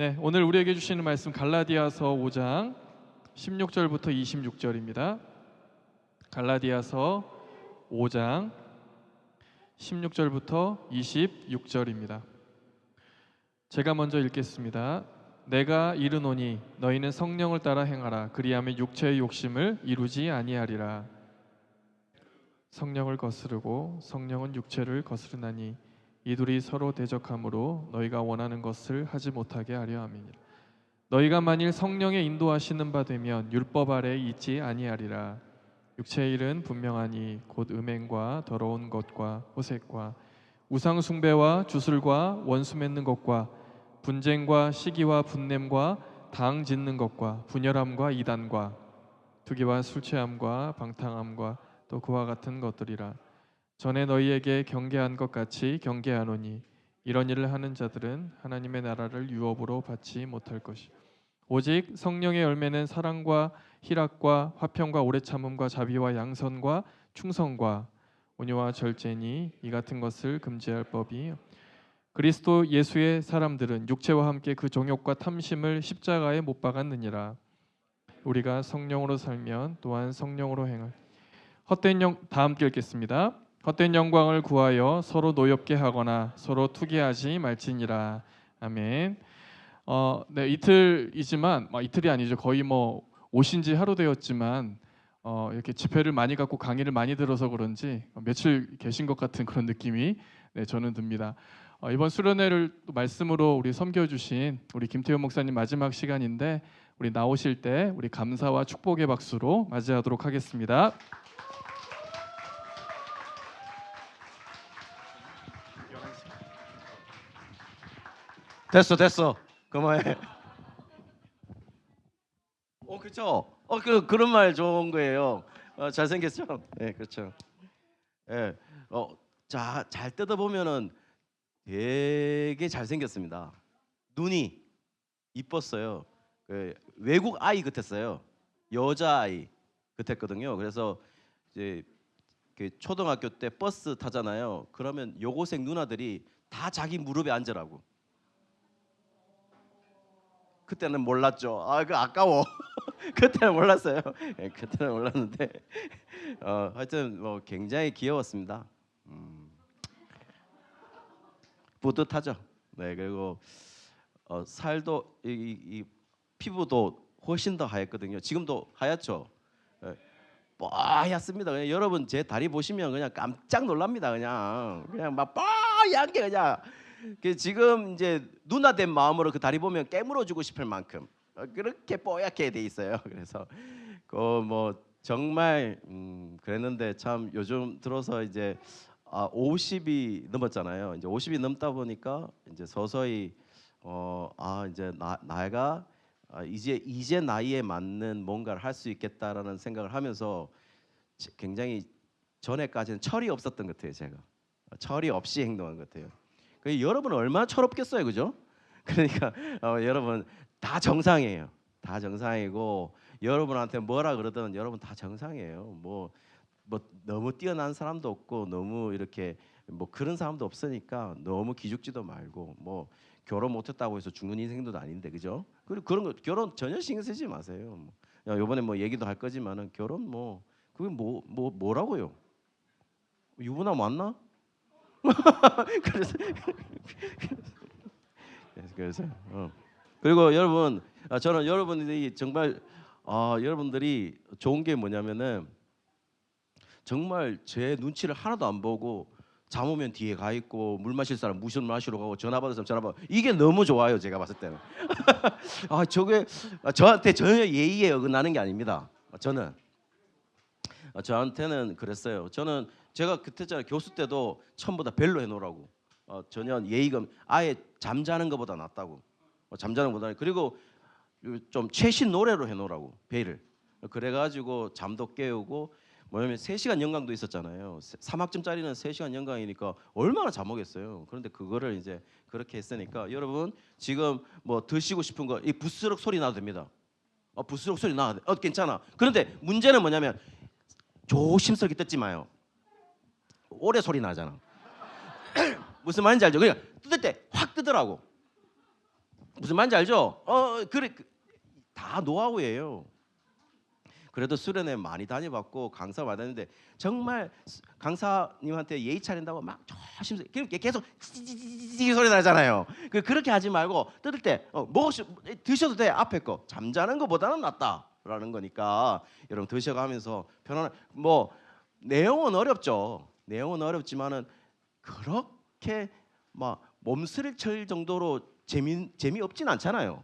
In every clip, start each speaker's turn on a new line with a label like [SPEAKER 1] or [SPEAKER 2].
[SPEAKER 1] 네, 오늘 우리에게 주시는 말씀 갈라디아서 5장 16절부터 26절입니다. 갈라디아서 5장 16절부터 26절입니다. 제가 먼저 읽겠습니다. 내가 이르노니 너희는 성령을 따라 행하라. 그리하면 육체의 욕심을 이루지 아니하리라. 성령을 거스르고 성령은 육체를 거스르나니 이 둘이 서로 대적함으로 너희가 원하는 것을 하지 못하게 하려 함이니라. 너희가 만일 성령의 인도하시는 바 되면 율법 아래에 있지 아니하리라. 육체의 일은 분명하니 곧 음행과 더러운 것과 호색과 우상 숭배와 주술과 원수 맺는 것과 분쟁과 시기와 분냄과 당 짓는 것과 분열함과 이단과 투기와 술 취함과 방탕함과 또 그와 같은 것들이라. 전에 너희에게 경계한 것 같이 경계하노니 이런 일을 하는 자들은 하나님의 나라를 유업으로 받지 못할 것이요 오직 성령의 열매는 사랑과 희락과 화평과 오래 참음과 자비와 양선과 충성과 온유와 절제니 이 같은 것을 금지할 법이 그리스도 예수의 사람들은 육체와 함께 그 정욕과 탐심을 십자가에 못 박았느니라. 우리가 성령으로 살면 또한 성령으로 행할 다 함께 읽겠습니다. 헛된 영광을 구하여 서로 노엽게 하거나 서로 투기하지 말지니라. 아멘. 네, 이틀이지만 이틀이 아니죠. 거의 오신 지 하루 되었지만 이렇게 집회를 많이 갖고 강의를 많이 들어서 그런지 며칠 계신 것 같은 그런 느낌이 저는 듭니다. 이번 수련회를 또 말씀으로 우리 섬겨주신 우리 김태호 목사님 마지막 시간인데 우리 나오실 때 우리 감사와 축복의 박수로 맞이하도록 하겠습니다.
[SPEAKER 2] 됐어 그만해. 그렇죠. 그런 말 좋은 거예요. 잘생겼죠. 네, 그렇죠. 예, 잘 뜯어 보면은 되게 잘생겼습니다. 눈이 이뻤어요. 외국 아이 같았어요. 여자 아이 같았거든요. 그래서 이제 초등학교 때 버스 타잖아요. 그러면 여고생 누나들이 다 자기 무릎에 앉으라고. 그때는 몰랐죠. 그 아까워. 그때는 몰랐어요. 그때는 몰랐는데 하여튼 굉장히 귀여웠습니다. 뿌듯하죠. 네, 그리고 살도 이 피부도 훨씬 더 하얗거든요. 지금도 하얗죠. 뽀얗습니다. 그냥 여러분 제 다리 보시면 그냥 깜짝 놀랍니다. 그냥 막 뽀얗게 그냥. 지금 이제 누나 된 마음으로 그 다리 보면 깨물어 주고 싶을 만큼 그렇게 뽀얗게 돼 있어요. 그래서 정말 그랬는데 참 요즘 들어서 이제 50이 넘었잖아요. 이제 50이 넘다 보니까 이제 서서히 이제 나이가 이제 나이에 맞는 뭔가를 할 수 있겠다라는 생각을 하면서 굉장히 전에까지는 철이 없었던 것 같아요. 제가 철이 없이 행동한 것 같아요. 여러분은 얼마나 철없겠어요, 그죠? 그러니까 여러분 다 정상이에요. 다 정상이고 여러분한테 뭐라 그러든 여러분 다 정상이에요. 뭐 너무 뛰어난 사람도 없고 너무 이렇게 그런 사람도 없으니까 너무 기죽지도 말고 결혼 못했다고 해서 죽는 인생도 아닌데, 그죠? 그리고 그런 거 결혼 전혀 신경 쓰지 마세요. 이번에 얘기도 할 거지만은 결혼 그게 뭐라고요? 유부남 맞나? 그래서 그리고 여러분 저는 여러분들이 정말 여러분들이 좋은 게 뭐냐면은 정말 제 눈치를 하나도 안 보고 잠 오면 뒤에 가 있고 물 마실 사람 물 마시러 가고 전화 받을 사람 전화 받고 이게 너무 좋아요. 제가 봤을 때는 저게 저한테 전혀 예의에 어긋나는 게 아닙니다. 저한테는 그랬어요. 제가 그때 교수 때도 처음보다 벨로 해놓으라고. 전혀 예의가 아예 잠자는 것보다 낫다고. 잠자는 것보다. 그리고 좀 최신 노래로 해놓으라고. 벨을. 그래가지고 잠도 깨우고 뭐냐면 3시간 연강도 있었잖아요. 3학점짜리는 3시간 연강이니까 얼마나 잠 오겠어요. 그런데 그거를 이제 그렇게 했으니까 여러분 지금 드시고 싶은 거 이 부스럭 소리 나도 됩니다. 부스럭 소리 나도 돼. 괜찮아. 그런데 문제는 뭐냐면 조심스럽게 뜯지 마요. 오래 소리 나잖아. 무슨 말인지 알죠? 그냥 뜯을 때 확 뜯으라고. 무슨 말인지 알죠? 그래 다 노하우예요. 그래도 수련회 많이 다녀봤고 강사 받았는데 정말 강사님한테 예의 차린다고 막 조심스레 계속 찌찌찌찌 소리 나잖아요. 그렇게 하지 말고 뜯을 때 드셔도 돼. 앞에 거 잠자는 거보다는 낫다라는 거니까 여러분 드셔가면서 편안한 뭐 내용은 어렵죠. 내용은 어렵지만은 그렇게 막 몸서리 칠 정도로 재미없진 않잖아요.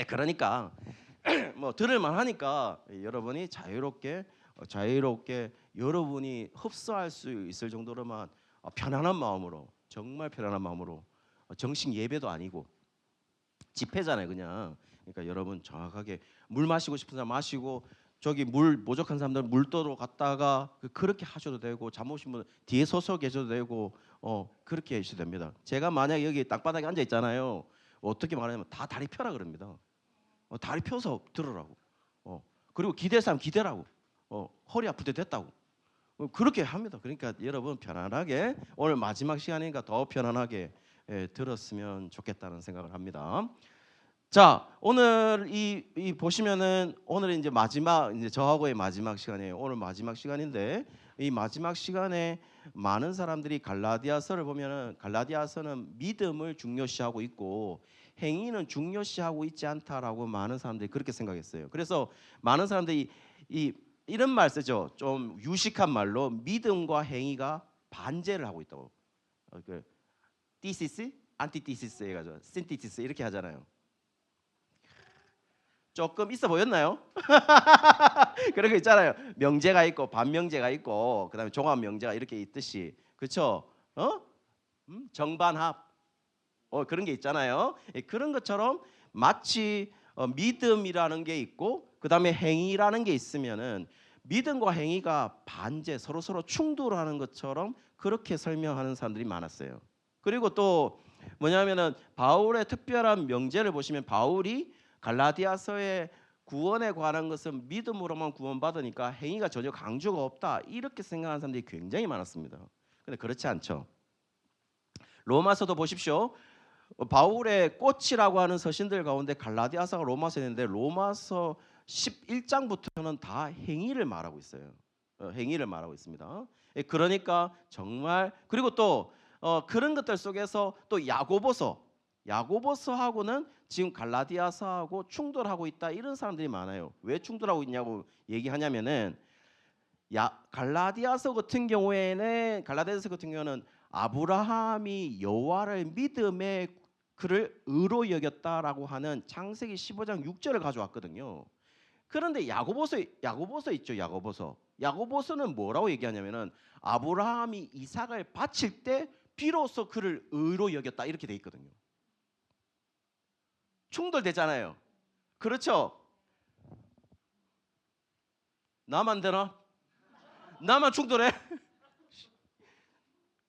[SPEAKER 2] 그러니까 뭐 들을만 하니까 여러분이 자유롭게 여러분이 흡수할 수 있을 정도로만 편안한 마음으로 정말 편안한 마음으로 정식 예배도 아니고 집회잖아요 그냥. 그러니까 여러분 정확하게 물 마시고 싶은 사람 마시고 저기 물 부족한 사람들 물도로 갔다가 그렇게 하셔도 되고 잠 오신 분 뒤에 서서 계셔도 되고 그렇게 하셔도 됩니다. 제가 만약 여기 땅바닥에 앉아 있잖아요. 어떻게 말하냐면 다 다리 펴라 그럽니다. 다리 펴서 들으라고. 그리고 기댈 사람 기대라고. 허리 아플 때 됐다고. 그렇게 합니다. 그러니까 여러분 편안하게 오늘 마지막 시간이니까 더 편안하게 들었으면 좋겠다는 생각을 합니다. 자, 오늘 이 보시면은 오늘 이제 마지막 이제 저하고의 마지막 시간이에요. 오늘 마지막 시간인데 이 마지막 시간에 많은 사람들이 갈라디아서를 보면은 갈라디아서는 믿음을 중요시하고 있고 행위는 중요시하고 있지 않다라고 많은 사람들이 그렇게 생각했어요. 그래서 많은 사람들이 이런 말 쓰죠. 좀 유식한 말로 믿음과 행위가 반제를 하고 있다고. 티시스, 안티티시스 해가지고 신티시스 이렇게 하잖아요. 조금 있어 보였나요? 그런 거 있잖아요. 명제가 있고 반명제가 있고 그다음에 종합명제가 이렇게 있듯이 그렇죠? 정반합 그런 게 있잖아요. 그런 것처럼 마치 믿음이라는 게 있고 그다음에 행위라는 게 있으면은 믿음과 행위가 반제 서로 충돌하는 것처럼 그렇게 설명하는 사람들이 많았어요. 그리고 또 뭐냐면은 바울의 특별한 명제를 보시면 바울이 갈라디아서의 구원에 관한 것은 믿음으로만 구원받으니까 행위가 전혀 강조가 없다 이렇게 생각하는 사람들이 굉장히 많았습니다. 근데 그렇지 않죠. 로마서도 보십시오. 바울의 꽃이라고 하는 서신들 가운데 갈라디아서가 로마서인데 로마서 11장부터는 다 행위를 말하고 있어요. 행위를 말하고 있습니다. 그러니까 정말 그리고 또 그런 것들 속에서 또 야고보서하고는 지금 갈라디아서하고 충돌하고 있다 이런 사람들이 많아요. 왜 충돌하고 있냐고 얘기하냐면은 갈라디아서 같은 경우에는 아브라함이 여호와를 믿음의 그를 의로 여겼다라고 하는 창세기 15장 6절을 가져왔거든요. 그런데 야고보서 있죠. 야고보서는 뭐라고 얘기하냐면은 아브라함이 이삭을 바칠 때 비로소 그를 의로 여겼다 이렇게 돼 있거든요. 충돌되잖아요. 그렇죠? 나만 되나? 나만 충돌해?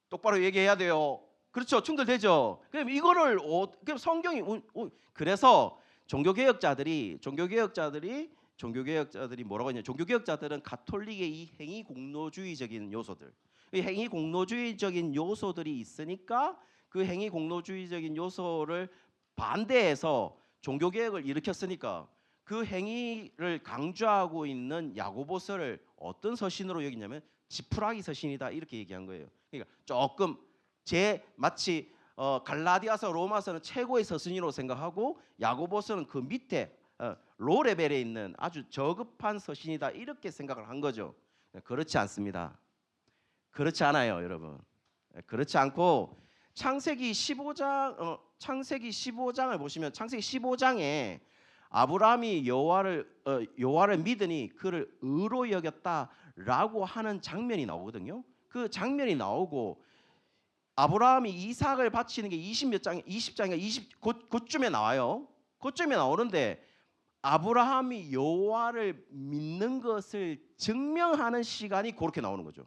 [SPEAKER 2] 똑바로 얘기해야 돼요. 그렇죠? 충돌되죠. 그럼 이거를 그럼 성경이 그래서 종교개혁자들이 뭐라고 했냐? 종교개혁자들은 가톨릭의 이 행위 공로주의적인 요소들, 이 행위 공로주의적인 요소들이 있으니까 그 행위 공로주의적인 요소를 반대해서 종교개혁을 일으켰으니까 그 행위를 강조하고 있는 야고보서를 어떤 서신으로 여기냐면 지푸라기 서신이다 이렇게 얘기한 거예요. 그러니까 조금 마치 갈라디아서 로마서는 최고의 서신으로 생각하고 야고보서는 그 밑에 로 레벨에 있는 아주 저급한 서신이다 이렇게 생각을 한 거죠. 그렇지 않습니다. 그렇지 않아요, 여러분. 그렇지 않고 창세기 15장을 보시면 창세기 15장에 아브라함이 여호와를 믿으니 그를 의로 여겼다라고 하는 장면이 나오거든요. 그 장면이 나오고 아브라함이 이삭을 바치는 게 20장인가 그쯤에 나와요. 그쯤에 나오는데 아브라함이 여호와를 믿는 것을 증명하는 시간이 그렇게 나오는 거죠.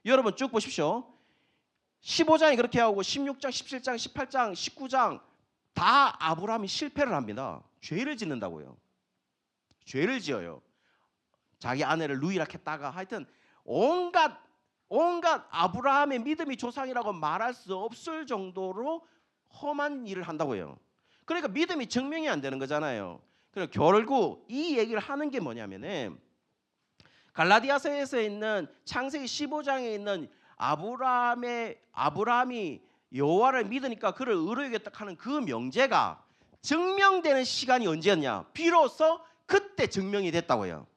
[SPEAKER 2] 여러분 쭉 보십시오. 15장이 그렇게 하고 16장, 17장, 18장, 19장 다 아브라함이 실패를 합니다. 죄를 짓는다고요. 죄를 지어요. 자기 아내를 누이락했다가 하여튼 온갖 아브라함의 믿음이 조상이라고 말할 수 없을 정도로 험한 일을 한다고 해요. 그러니까 믿음이 증명이 안 되는 거잖아요. 그러니까 결국 이 얘기를 하는 게 뭐냐면은 갈라디아서에서 있는 창세기 15장에 있는 아브라함이 여호와를 믿으니까 그를 의로 여겼다 하는 그 명제가 증명되는 시간이 언제였냐? 비로소 그때 증명이 됐다고요.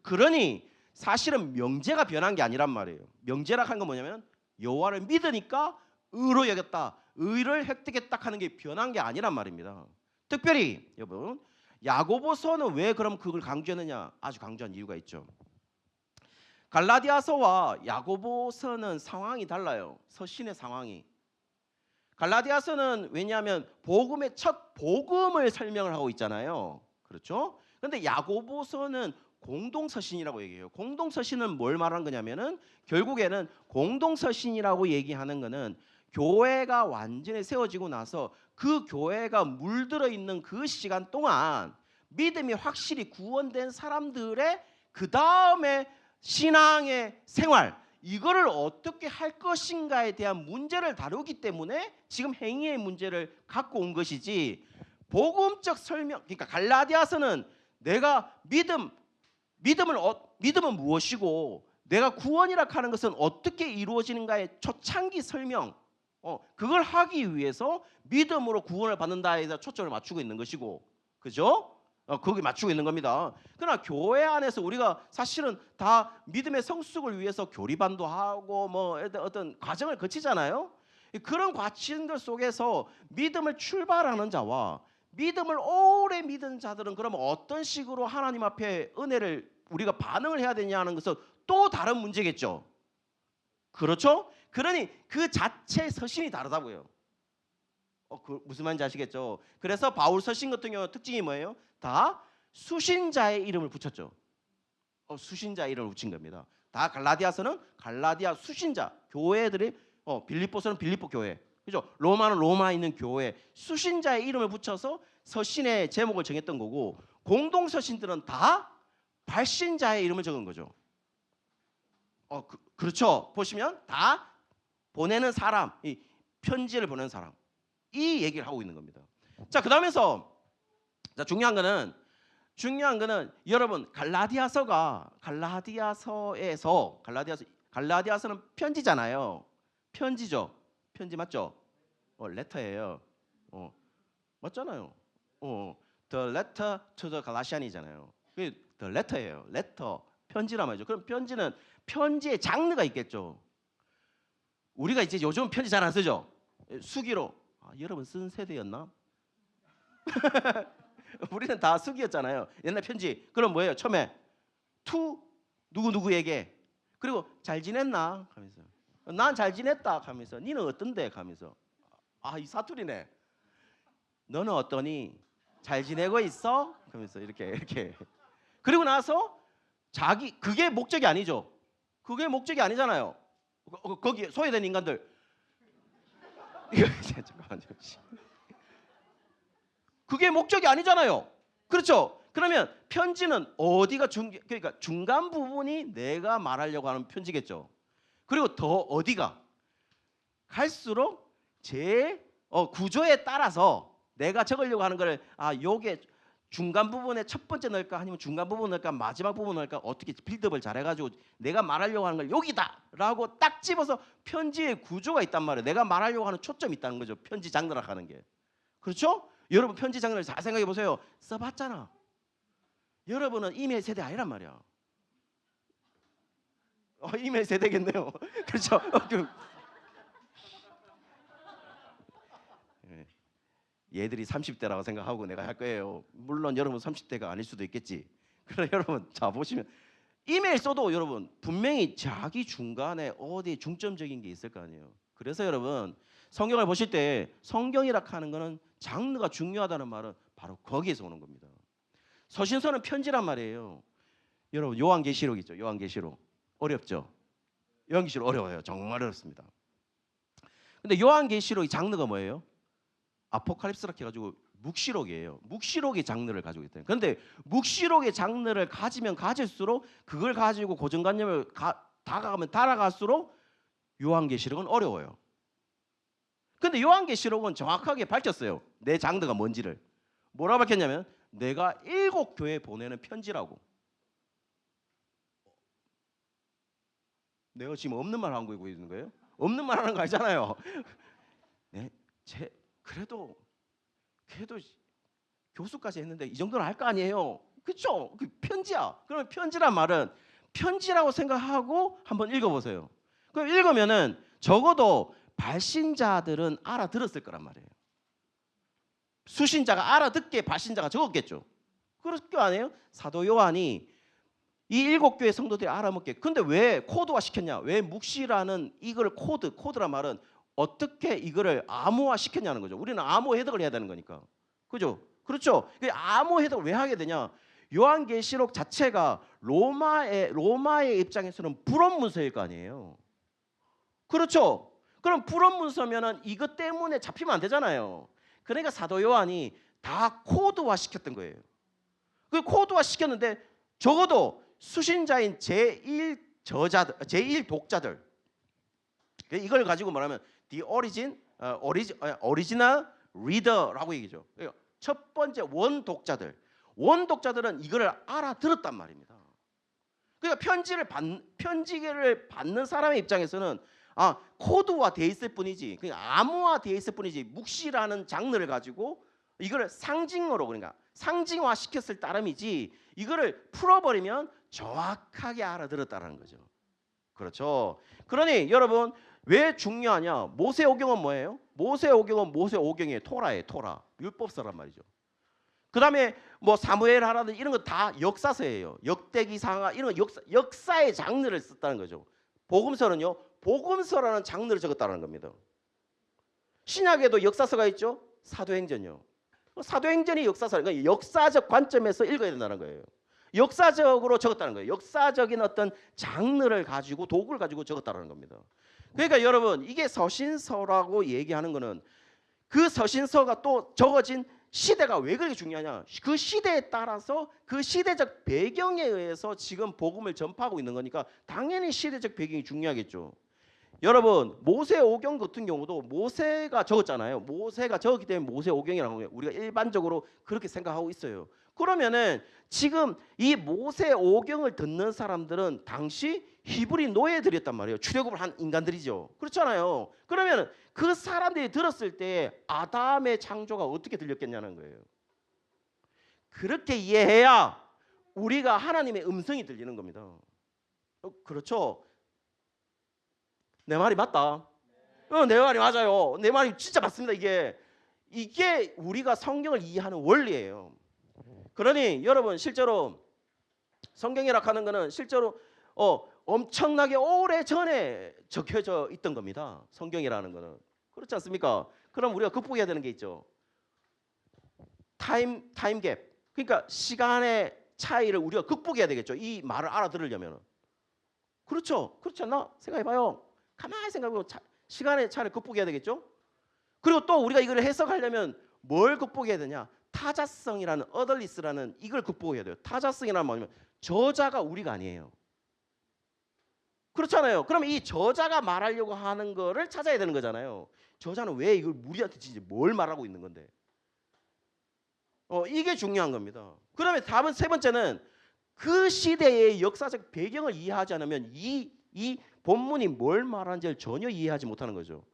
[SPEAKER 2] 그러니 사실은 명제가 변한 게 아니란 말이에요. 명제라 하는 건 뭐냐면 여호와를 믿으니까 의로 여겼다, 의를 획득했다 하는 게 변한 게 아니란 말입니다. 특별히 여러분 야고보서는 왜 그럼 그걸 강조했느냐? 아주 강조한 이유가 있죠. 갈라디아서와 야고보서는 상황이 달라요. 서신의 상황이. 갈라디아서는 왜냐하면 복음의 첫 복음을 설명을 하고 있잖아요. 그렇죠? 그런데 야고보서는 공동서신이라고 얘기해요. 공동서신은 뭘 말하는 거냐면은 결국에는 공동서신이라고 얘기하는 거는 교회가 완전히 세워지고 나서 그 교회가 물들어 있는 그 시간 동안 믿음이 확실히 구원된 사람들의 그 다음에 신앙의 생활, 이거를 어떻게 할 것인가에 대한 문제를 다루기 때문에 지금 행위의 문제를 갖고 온 것이지, 복음적 설명, 그러니까 갈라디아서는 내가 믿음은 무엇이고 내가 구원이라 하는 것은 어떻게 이루어지는가의 초창기 설명, 그걸 하기 위해서 믿음으로 구원을 받는다에 대해서 초점을 맞추고 있는 것이고, 그죠? 거기 맞추고 있는 겁니다. 그러나 교회 안에서 우리가 사실은 다 믿음의 성숙을 위해서 교리반도 하고 뭐 어떤 과정을 거치잖아요. 그런 과정들 속에서 믿음을 출발하는 자와 믿음을 오래 믿은 자들은 그러면 어떤 식으로 하나님 앞에 은혜를 우리가 반응을 해야 되냐 하는 것은 또 다른 문제겠죠. 그렇죠? 그러니 그 자체 서신이 다르다고요. 무슨 말인지 아시겠죠? 그래서 바울 서신 같은 경우 특징이 뭐예요? 다 수신자의 이름을 붙였죠. 수신자의 이름을 붙인 겁니다. 다 갈라디아서는 갈라디아 수신자 교회들이, 빌립보서는 빌립보 교회, 그죠? 로마는 로마에 있는 교회 수신자의 이름을 붙여서 서신의 제목을 정했던 거고, 공동 서신들은 다 발신자의 이름을 적은 거죠. 그렇죠. 보시면 다 보내는 사람, 이 편지를 보내는 사람, 이 얘기를 하고 있는 겁니다. 자, 그다음에서 중요한 거는 여러분 갈라디아서는 편지잖아요. 편지죠. 편지 맞죠? 레터예요. 맞잖아요. The letter to the Galatian이잖아요. The letter예요. letter, 편지란 말이죠. 그럼 편지는 편지의 장르가 있겠죠. 우리가 이제 요즘 편지 잘 안 쓰죠. 수기로. 여러분 쓴 세대였나? 우리는 다 수기였잖아요. 옛날 편지. 그럼 뭐예요? 처음에 to 누구누구에게, 그리고 잘 지냈나? 하면서 난 잘 지냈다 하면서 니는 어떤데? 하면서 이 사투리네. 너는 어떠니? 잘 지내고 있어? 하면서 이렇게. 그리고 나서 그게 목적이 아니죠. 그게 목적이 아니잖아요. 거기 소외된 인간들. 이거 잠깐만요. 그게 목적이 아니잖아요. 그렇죠? 그러면 편지는 어디가 그러니까 중간 부분이 내가 말하려고 하는 편지겠죠. 그리고 더 어디가 갈수록 제 구조에 따라서 내가 적으려고 하는 걸 요게 중간 부분에 첫 번째 넣을까 아니면 중간 부분 넣을까 마지막 부분 넣을까, 어떻게 빌드업을 잘해가지고 내가 말하려고 하는 걸 여기다라고 딱 집어서 편지의 구조가 있단 말이에요. 내가 말하려고 하는 초점이 있다는 거죠. 편지 장르라 하는 게. 그렇죠? 여러분 편지 장르를 잘 생각해 보세요. 써봤잖아. 여러분은 이메일 세대 아니란 말이야. 이메일 세대겠네요. 그렇죠? 얘들이 30대라고 생각하고 내가 할 거예요. 물론 여러분 30대가 아닐 수도 있겠지. 그러나 여러분 자 보시면 이메일 써도 여러분 분명히 자기 중간에 어디 중점적인 게 있을 거 아니에요. 그래서 여러분 성경을 보실 때 성경이라 하는 거는 장르가 중요하다는 말은 바로 거기에서 오는 겁니다. 서신서는 편지란 말이에요. 여러분 요한계시록 있죠. 요한계시록 어렵죠. 요한계시록 어려워요. 정말 어렵습니다. 근데 요한계시록의 장르가 뭐예요? 아포칼립스라 해가지고 묵시록이에요. 묵시록의 장르를 가지고 있대요. 그런데 묵시록의 장르를 가지면 가질수록 그걸 가지고 고정관념을 다가가면 달아갈수록 요한계시록은 어려워요. 근데 요한계시록은 정확하게 밝혔어요. 내 장르가 뭔지를. 뭐라 밝혔냐면 내가 7교회에 보내는 편지라고. 내가 지금 없는 말 하고 있는 거예요? 없는 말 하는 거 알잖아요. 네, 그래도 교수까지 했는데 이 정도는 할 거 아니에요. 그렇죠? 그 편지야. 그러면 편지란 말은 편지라고 생각하고 한번 읽어보세요. 그럼 읽으면은 적어도 발신자들은 알아들었을 거란 말이에요. 수신자가 알아듣게 발신자가 적었겠죠. 그럴 거 아니에요? 사도 요한이 이 7교회 성도들이 알아먹게. 근데 왜 코드화 시켰냐? 왜 묵시라는 이걸 코드란 말은 어떻게 이거를 암호화 시켰냐는 거죠. 우리는 암호 해석을 해야 되는 거니까. 그죠? 그렇죠? 암호 해석을 왜 하게 되냐? 요한계시록 자체가 로마의 입장에서는 불언 문서일 거 아니에요. 그렇죠? 그럼 불언 문서면은 이것 때문에 잡히면 안 되잖아요. 그러니까 사도 요한이 다 코드화 시켰던 거예요. 그 코드화 시켰는데 적어도 수신자인 제1 독자들 이걸 가지고 말하면 the original reader라고 얘기죠. 첫 번째 원독자들은 이거를 알아들었단 말입니다. 그러니까 편지를 받는 사람의 입장에서는 코드화 돼 있을 뿐이지, 그러니까 암호화 돼 있을 뿐이지, 묵시라는 장르를 가지고 이거를 상징어로, 그러니까 상징화 시켰을 따름이지 이거를 풀어버리면 정확하게 알아들었다는 거죠. 그렇죠. 그러니 여러분 왜 중요하냐? 모세오경은 뭐예요? 모세오경은 모세오경이에요. 토라예요. 토라. 율법서란 말이죠. 그 다음에 뭐 사무엘 하라든 이런 거 다 역사서예요. 역대기상하 이런 거 역사의 장르를 썼다는 거죠. 복음서는요, 복음서라는 장르를 적었다는 겁니다. 신약에도 역사서가 있죠. 사도행전요. 사도행전이 역사서, 그러니까 역사적 관점에서 읽어야 된다는 거예요. 역사적으로 적었다는 거예요. 역사적인 어떤 장르를 가지고 도구를 가지고 적었다는 겁니다. 그러니까 여러분 이게 서신서라고 얘기하는 거는 그 서신서가 또 적어진 시대가 왜 그렇게 중요하냐? 그 시대에 따라서 그 시대적 배경에 의해서 지금 복음을 전파하고 있는 거니까 당연히 시대적 배경이 중요하겠죠. 여러분 모세오경 같은 경우도 모세가 적었잖아요. 모세가 적었기 때문에 모세오경이라고 해요. 우리가 일반적으로 그렇게 생각하고 있어요. 그러면은 지금 이 모세오경을 듣는 사람들은 당시 히브리 노예들이었단 말이에요. 출애굽을 한 인간들이죠. 그렇잖아요. 그러면 그 사람들이 들었을 때 아담의 창조가 어떻게 들렸겠냐는 거예요. 그렇게 이해해야 우리가 하나님의 음성이 들리는 겁니다. 그렇죠? 내 말이 맞다. 내 말이 맞아요. 내 말이 진짜 맞습니다. 이게 우리가 성경을 이해하는 원리예요. 그러니 여러분 실제로 성경이라 하는 거는 실제로 엄청나게 오래 전에 적혀져 있던 겁니다. 성경이라는 거는. 그렇지 않습니까? 그럼 우리가 극복해야 되는 게 있죠. 타임 갭. 그러니까 시간의 차이를 우리가 극복해야 되겠죠. 이 말을 알아들으려면. 그렇죠? 그렇지 않나? 생각해봐요. 가만히 생각해보면 시간의 차이를 극복해야 되겠죠. 그리고 또 우리가 이걸 해석하려면 뭘 극복해야 되냐? 타자성이라는 어덜리스라는 이걸 극복해야 돼요. 타자성이라는 뭐냐면 저자가 우리가 아니에요. 그렇잖아요. 그럼 이 저자가 말하려고 하는 거를 찾아야 되는 거잖아요. 저자는 왜 이걸 우리한테 진짜 뭘 말하고 있는 건데? 이게 중요한 겁니다. 그러면 답은 세 번째는 그 시대의 역사적 배경을 이해하지 않으면 이 본문이 뭘 말하는지를 전혀 이해하지 못하는 거죠.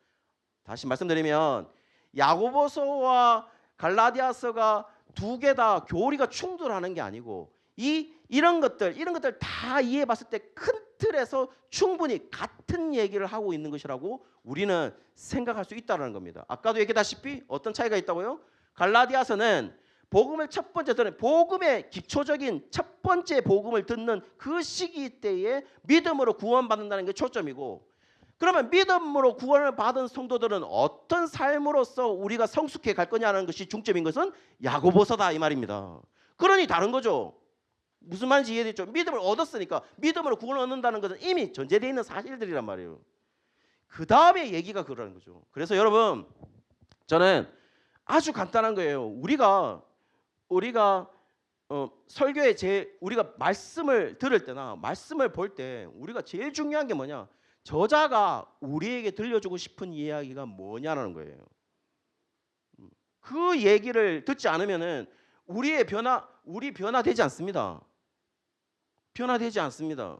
[SPEAKER 2] 다시 말씀드리면 야고보서와 갈라디아서가 두 개 다 교리가 충돌하는 게 아니고 이런 것들 다 이해해 봤을 때 큰 틀에서 충분히 같은 얘기를 하고 있는 것이라고 우리는 생각할 수 있다는 겁니다. 아까도 얘기했다시피 어떤 차이가 있다고요? 갈라디아서는 복음을 첫 번째 듣는, 복음의 기초적인 첫 번째 복음을 듣는 그 시기 때에 믿음으로 구원받는다는 게 초점이고, 그러면 믿음으로 구원을 받은 성도들은 어떤 삶으로서 우리가 성숙해 갈 거냐는 것이 중점인 것은 야고보서다 이 말입니다. 그러니 다른 거죠. 무슨 말인지 이해되죠? 믿음을 얻었으니까 믿음으로 구원을 얻는다는 것은 이미 전제되어 있는 사실들이란 말이에요. 그 다음에 얘기가 그러는 거죠. 그래서 여러분 저는 아주 간단한 거예요. 우리가 설교에 우리가 말씀을 들을 때나 말씀을 볼 때 우리가 제일 중요한 게 뭐냐? 저자가 우리에게 들려주고 싶은 이야기가 뭐냐라는 거예요. 그 얘기를 듣지 않으면은 우리 변화되지 않습니다. 변화되지 않습니다.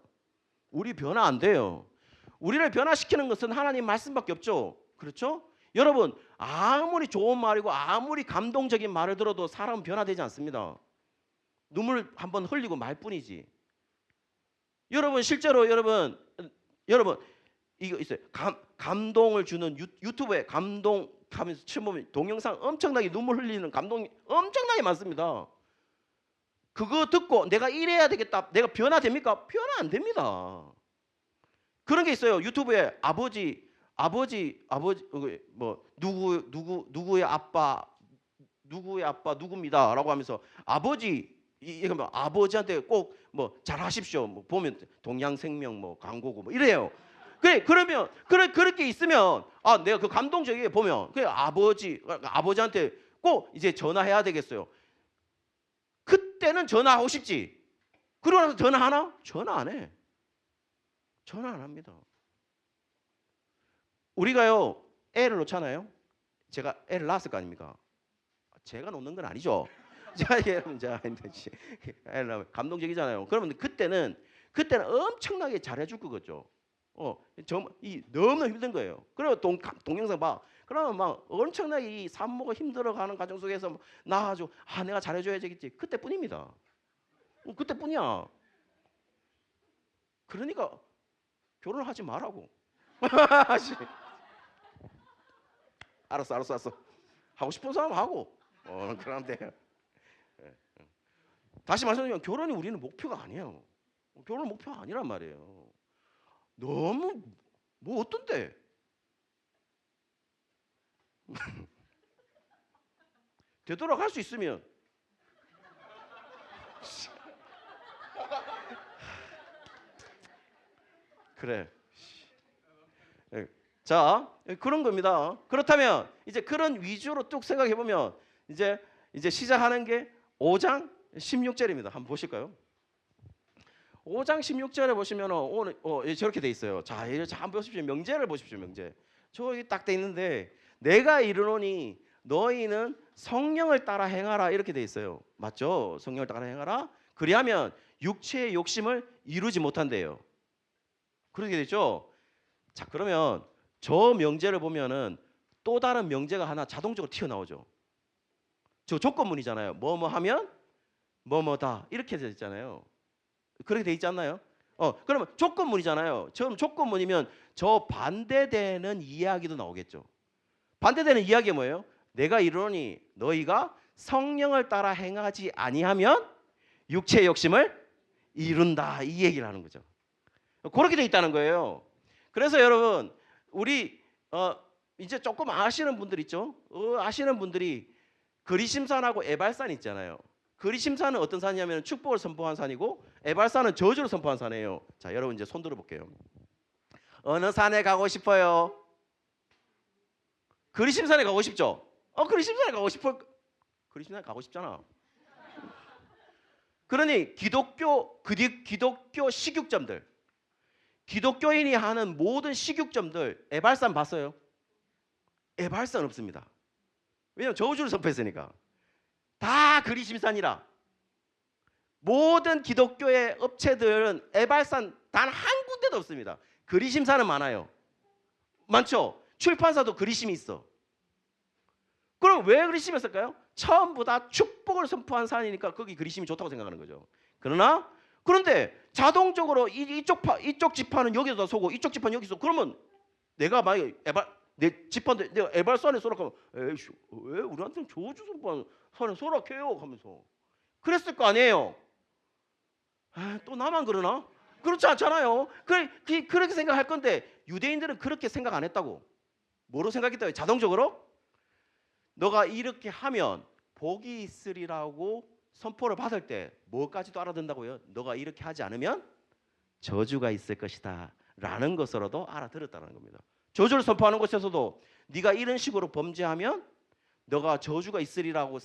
[SPEAKER 2] 우리 변화 안 돼요. 우리를 변화시키는 것은 하나님 말씀밖에 없죠. 그렇죠? 여러분, 아무리 좋은 말이고 아무리 감동적인 말을 들어도 사람은 변화되지 않습니다. 눈물 한번 흘리고 말 뿐이지. 여러분, 실제로 여러분 이거 있어요. 감동을 주는 유튜브에 감동 하면서 처음 보면 동영상 엄청나게 눈물 흘리는 감동이 엄청나게 많습니다. 그거 듣고 내가 이래야 되겠다. 내가 변화됩니까? 변화 안 됩니다. 그런 게 있어요. 유튜브에 아버지 뭐 누구의 아빠 누구입니다라고 하면서 이거 뭐 아버지한테 꼭 뭐 잘하십시오. 뭐 보면 동양생명 뭐 광고고 뭐 이래요. 그러면 그렇게 있으면 내가 그 감동적이게 보면 그 아버지한테 꼭 이제 전화해야 되겠어요. 그때는 전화하고 싶지. 그러고 나서 전화하나? 전화 안 해. 전화 안 합니다. 우리가요 애를 놓잖아요. 제가 애를 낳았을 거 아닙니까? 제가 놓는 건 아니죠. 여러분 애를 낳으면 감동적이잖아요. 그러면 그때는 엄청나게 잘해줄 거겠죠. 너무 힘든 거예요. 그리고 동영상 봐. 그러면 막 엄청나게 이 산모가 힘들어가는 과정 속에서 나가지고 내가 잘해줘야겠지. 그때뿐입니다. 그때뿐이야. 그러니까 결혼하지 말라고. 알았어. 하고 싶은 사람 하고. 그런데 다시 말씀드리면 결혼이 우리는 목표가 아니에요. 결혼 목표가 아니란 말이에요. 너무 뭐 어떤데? 되돌아갈 수 있으면 그래. 자, 그런 겁니다. 그렇다면 이제 그런 위주로 쭉 생각해 보면 이제 시작하는 게 5장 16절입니다. 한번 보실까요? 5장 16절에 보시면 오늘 저렇게 돼 있어요. 자, 한번 보십시오. 명제를 보십시오. 명제. 저기 딱 돼 있는데 내가 이르노니 너희는 성령을 따라 행하라 이렇게 돼 있어요. 맞죠? 성령을 따라 행하라. 그리하면 육체의 욕심을 이루지 못한대요. 그렇게 되죠. 자, 그러면 저 명제를 보면은 또 다른 명제가 하나 자동적으로 튀어나오죠. 저 조건문이잖아요. 뭐뭐 하면 뭐뭐다 이렇게 돼 있잖아요. 그렇게 돼 있지 않나요? 그러면 조건문이잖아요. 처음 조건문이면 저 반대되는 이야기도 나오겠죠. 반대되는 이야기가 뭐예요? 내가 이르노니 너희가 성령을 따라 행하지 아니하면 육체의 욕심을 이룬다 이 얘기를 하는 거죠. 그렇게 돼 있다는 거예요. 그래서 여러분 우리 이제 조금 아시는 분들 있죠? 아시는 분들이 그리심산하고 에발산 있잖아요. 그리심산은 어떤 산이냐면 축복을 선포한 산이고 에발산은 저주를 선포한 산이에요. 자, 여러분 이제 손 들어볼게요. 어느 산에 가고 싶어요? 그리심산에 가고 싶죠? 그리심산에 가고 싶어. 그리심산에 가고 싶잖아. 그러니 기독교 식육점들, 기독교인이 하는 모든 식육점들 에발산 봤어요? 에발산 없습니다. 왜냐하면 저주를 선포했으니까. 다 그리심산이라. 모든 기독교의 업체들은 에발산 단 한 군데도 없습니다. 그리심산은 많아요. 많죠? 출판사도 그리심이 있어. 그럼 왜 그리심이 있을까요? 처음부 다 축복을 선포한 산이니까 거기 그리심이 좋다고 생각하는 거죠. 그런데 자동적으로 이쪽 지파는 여기다 쏘고 이쪽 지파는 여기서 그러면 내가 만약에 내 지파인데 내가 에발산에 쏘라고 하면 에이씨 왜 우리한테는 저주 선포한 산에 쏘라해요 하면서 그랬을 거 아니에요. 또 나만 그러나? 그렇지 않잖아요. 그렇게 생각할 건데 유대인들은 그렇게 생각 안 했다고. 뭐로 생각했다고요? 자동적으로 너가 이렇게 하면 복이 있으리라고 선포를 받을 때 뭐까지도 알아듣는다고요? 너가 이렇게 하지 않으면 저주가 있을 것이다 라는 것으로도 알아들었다는 겁니다. 저주를 선포하는 곳에서도 네가 이런 식으로 범죄하면 너가 저주가 있으리라고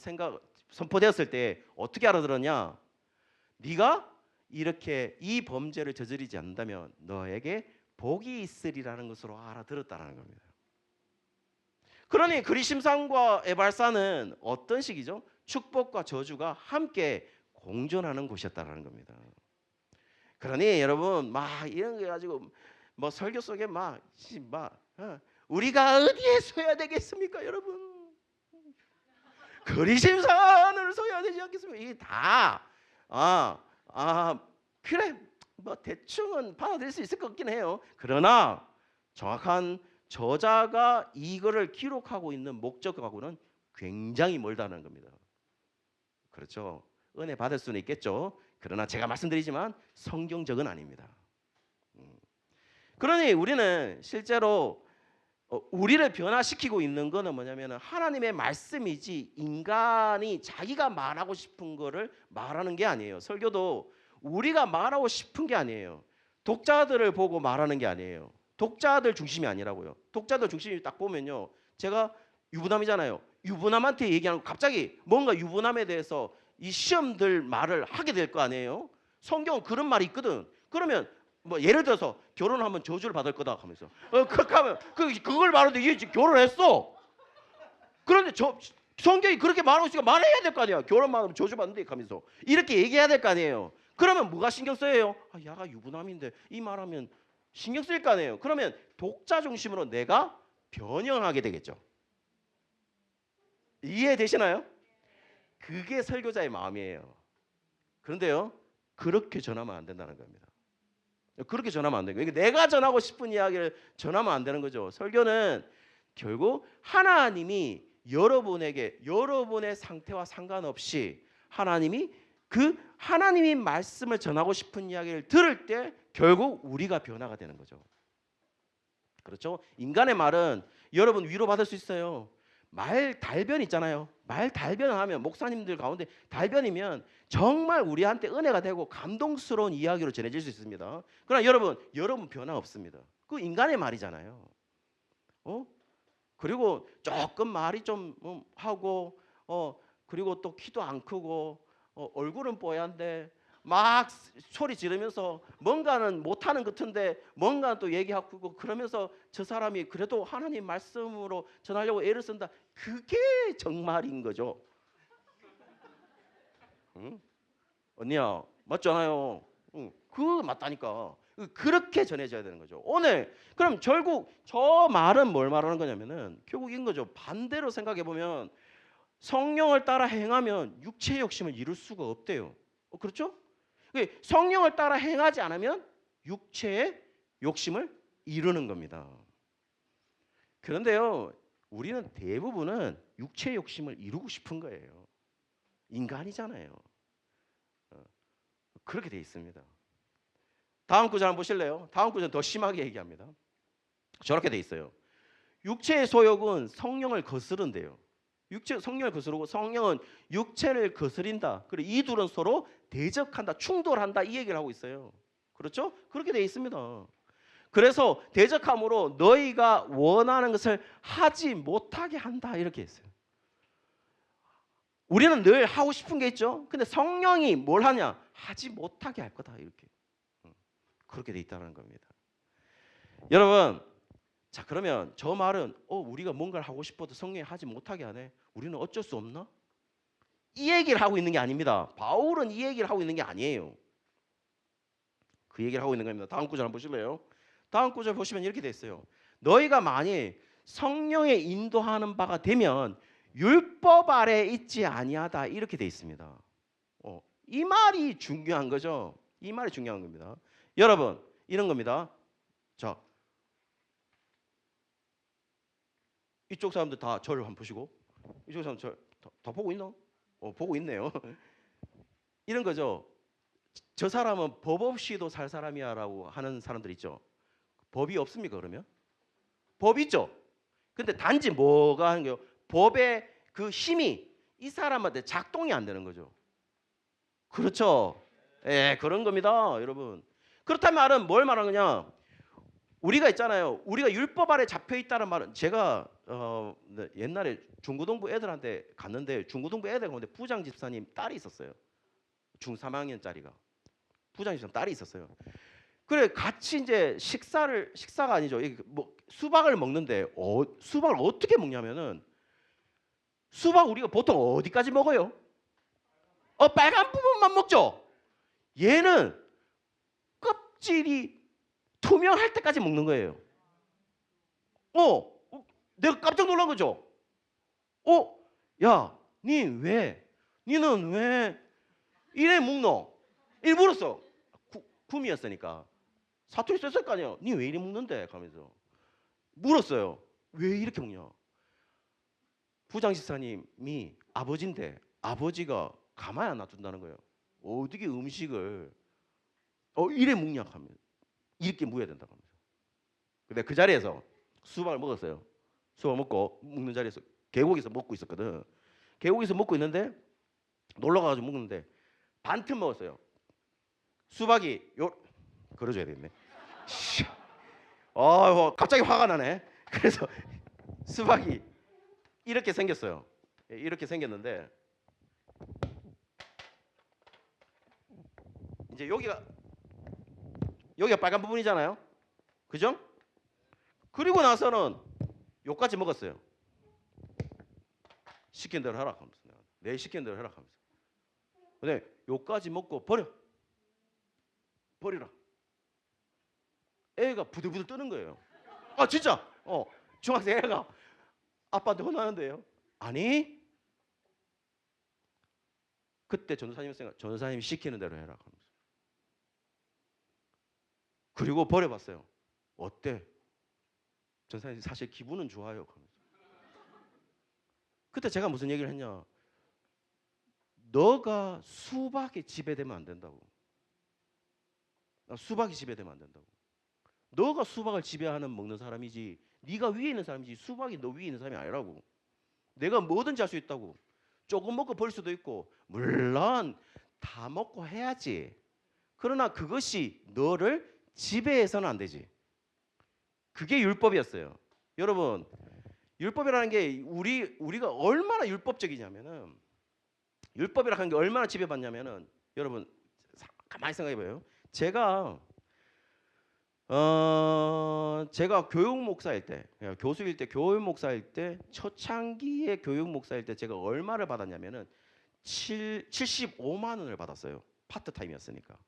[SPEAKER 2] 선포되었을 때 어떻게 알아들었냐? 네가 이렇게 이 범죄를 저지르지 않는다면 너에게 복이 있으리라는 것으로 알아들었다는 겁니다. 그러니 그리심산과 에발산은 어떤 식이죠? 축복과 저주가 함께 공존하는 곳이었다는 겁니다. 그러니 여러분 막 이런 거 가지고 뭐 설교 속에 우리가 어디에 서야 되겠습니까, 여러분? 그리심산을 서야 되지 않겠습니까? 이게 다 그래 뭐 대충은 받아들일 수 있을 것 같긴 해요. 그러나 정확한 저자가 이거를 기록하고 있는 목적하고는 굉장히 멀다는 겁니다. 그렇죠? 은혜 받을 수는 있겠죠. 그러나 제가 말씀드리지만 성경적은 아닙니다. 그러니 우리는 실제로 우리를 변화시키고 있는 것은 뭐냐면 하나님의 말씀이지 인간이 자기가 말하고 싶은 거를 말하는 게 아니에요. 설교도 우리가 말하고 싶은 게 아니에요. 독자들을 보고 말하는 게 아니에요. 독자들 중심이 아니라고요. 독자들 중심이 딱 보면요, 제가 유부남이잖아요. 유부남한테 얘기하는 거 갑자기 뭔가 유부남에 대해서 이 시험들 말을 하게 될 거 아니에요. 성경은 그런 말이 있거든. 그러면 뭐 예를 들어서 결혼하면 저주를 받을 거다 하면서 그걸 말하는데 얘 지금 결혼했어. 그런데 성경이 그렇게 말하고 있으니까 말해야 될 거 아니야. 결혼만 하면 저주 받는데 하면서 이렇게 얘기해야 될 거 아니에요. 그러면 뭐가 신경 써요? 야가 유부남인데 이 말하면 신경 쓸 거 아니에요. 그러면 독자 중심으로 내가 변형하게 되겠죠. 이해되시나요? 그게 설교자의 마음이에요. 그런데요, 그렇게 전하면 안 된다는 겁니다. 그렇게 전하면 안 돼요. 그러니까 내가 전하고 싶은 이야기를 전하면 안 되는 거죠. 설교는 결국 하나님이 여러분에게 여러분의 상태와 상관없이 하나님이 말씀을 전하고 싶은 이야기를 들을 때 결국 우리가 변화가 되는 거죠. 그렇죠? 인간의 말은 여러분 위로받을 수 있어요. 말 달변 있잖아요. 말 달변하면 목사님들 가운데 달변이면 정말 우리한테 은혜가 되고 감동스러운 이야기로 전해질 수 있습니다. 그러나 여러분 변화 없습니다. 그 인간의 말이잖아요. 그리고 조금 말이 좀 하고 그리고 또 키도 안 크고 얼굴은 뽀얀데 막 소리 지르면서 뭔가는 못하는 것 같은데 뭔가는 또 얘기하고 그러면서 저 사람이 그래도 하나님 말씀으로 전하려고 애를 쓴다. 그게 정말인 거죠. 응? 언니야 맞잖아요. 그거 맞다니까. 그렇게 전해져야 되는 거죠. 오늘 그럼 결국 저 말은 뭘 말하는 거냐면은 결국 이런 거죠. 반대로 생각해 보면 성령을 따라 행하면 육체의 욕심을 이룰 수가 없대요. 그렇죠? 성령을 따라 행하지 않으면 육체의 욕심을 이루는 겁니다. 그런데요, 우리는 대부분은 육체의 욕심을 이루고 싶은 거예요. 인간이잖아요. 그렇게 돼 있습니다. 다음 구절 한번 보실래요? 다음 구절은 더 심하게 얘기합니다. 저렇게 돼 있어요. 육체의 소욕은 성령을 거스른대요. 성령을 거스르고 성령은 육체를 거스린다. 그리고 이 둘은 서로 대적한다, 충돌한다 이 얘기를 하고 있어요. 그렇죠? 그렇게 돼 있습니다. 그래서 대적함으로 너희가 원하는 것을 하지 못하게 한다 이렇게 했어요. 우리는 늘 하고 싶은 게 있죠. 근데 성령이 뭘 하냐? 하지 못하게 할 거다 이렇게. 그렇게 돼 있다는 겁니다. 여러분, 자 그러면 저 말은 우리가 뭔가를 하고 싶어도 성령이 하지 못하게 하네. 우리는 어쩔 수 없나? 이 얘기를 하고 있는 게 아닙니다. 바울은 이 얘기를 하고 있는 게 아니에요. 그 얘기를 하고 있는 겁니다. 다음 구절 한번 보실래요? 다음 구절 보시면 이렇게 돼 있어요. 너희가 만일 성령의 인도하는 바가 되면 율법 아래 있지 아니하다 이렇게 돼 있습니다. 이 말이 중요한 거죠. 이 말이 중요한 겁니다. 여러분 이런 겁니다. 자 이쪽 사람들 다 저를 한번 보시고 이쪽 사람 다 보고 있나? 보고 있네요. 이런 거죠. 저 사람은 법 없이도 살 사람이야라고 하는 사람들 있죠. 법이 없습니까 그러면? 법 있죠. 근데 단지 뭐가 하는 거예요? 법의 그 힘이 이 사람한테 작동이 안 되는 거죠. 그렇죠. 예, 그런 겁니다, 여러분. 그렇다면 말은 뭘 말하는 거냐? 우리가 있잖아요. 우리가 율법 아래 잡혀 있다는 말은 제가 옛날에 중고등부 애들한테 갔는데 중고등부 애들 가운데 부장 집사님 딸이 있었어요. 중 3학년짜리가 부장 집사님 딸이 있었어요. 그래 같이 이제 식사가 아니죠. 뭐 수박을 먹는데 수박을 어떻게 먹냐면은 수박 우리가 보통 어디까지 먹어요? 빨간 부분만 먹죠. 얘는 껍질이 투명할 때까지 먹는 거예요. 내가 깜짝 놀란 거죠. 야, 니는 왜 이래 먹노? 이 물었어. 구미였으니까 사투리 썼을 거 아니야. 니 왜 이래 먹는데? 하면서 물었어요. 왜 이렇게 먹냐? 부장집사님이 아버지인데 아버지가 가만히 안 놔둔다는 거예요. 어떻게 음식을 이래 먹냐 하면 이렇게 먹어야 된다고 하면서. 근데 그 자리에서 수박을 먹었어요. 수박 먹고 먹는 자리에서 계곡에서 먹고 있었거든. 계곡에서 먹고 있는데 놀러 가가지고 먹는데 반틈 먹었어요. 수박이 걸어줘야 되겠네. 갑자기 화가 나네. 그래서 수박이 이렇게 생겼어요. 이렇게 생겼는데 이제 여기가 빨간 부분이잖아요. 그죠? 그리고 나서는 요까지 먹었어요. 시킨 대로 하라 하면서 내 시킨 대로 하라 하면서. 근데 요까지 먹고 버리라. 애가 부들부들 뜨는 거예요. 진짜. 중학생 애가 아빠한테 혼나는데요. 아니, 그때 전도사님이 시키는 대로 해라 하면서. 그리고 버려봤어요. 어때? 전도사님 사실 기분은 좋아요. 하면서. 그때 제가 무슨 얘기를 했냐? 너가 수박에 지배되면 안 된다고. 수박이 지배되면 안 된다고. 너가 수박을 지배하는 먹는 사람이지 네가 위에 있는 사람이지 수박이 너 위에 있는 사람이 아니라고. 내가 뭐든지 할 수 있다고. 조금 먹고 버릴 수도 있고 물론 다 먹고 해야지. 그러나 그것이 너를 지배해서는 안 되지. 그게 율법이었어요. 여러분, 율법이라는 게 우리가 얼마나 율법적이냐면은 율법이라는 게 얼마나 지배받냐면은 여러분 가만히 생각해봐요. 제가 교육 목사일 때, 교수일 때, 교육 목사일 때, 초창기의 교육 목사일 때 제가 얼마를 받았냐면은 75만 원을 받았어요. 파트타임이었으니까.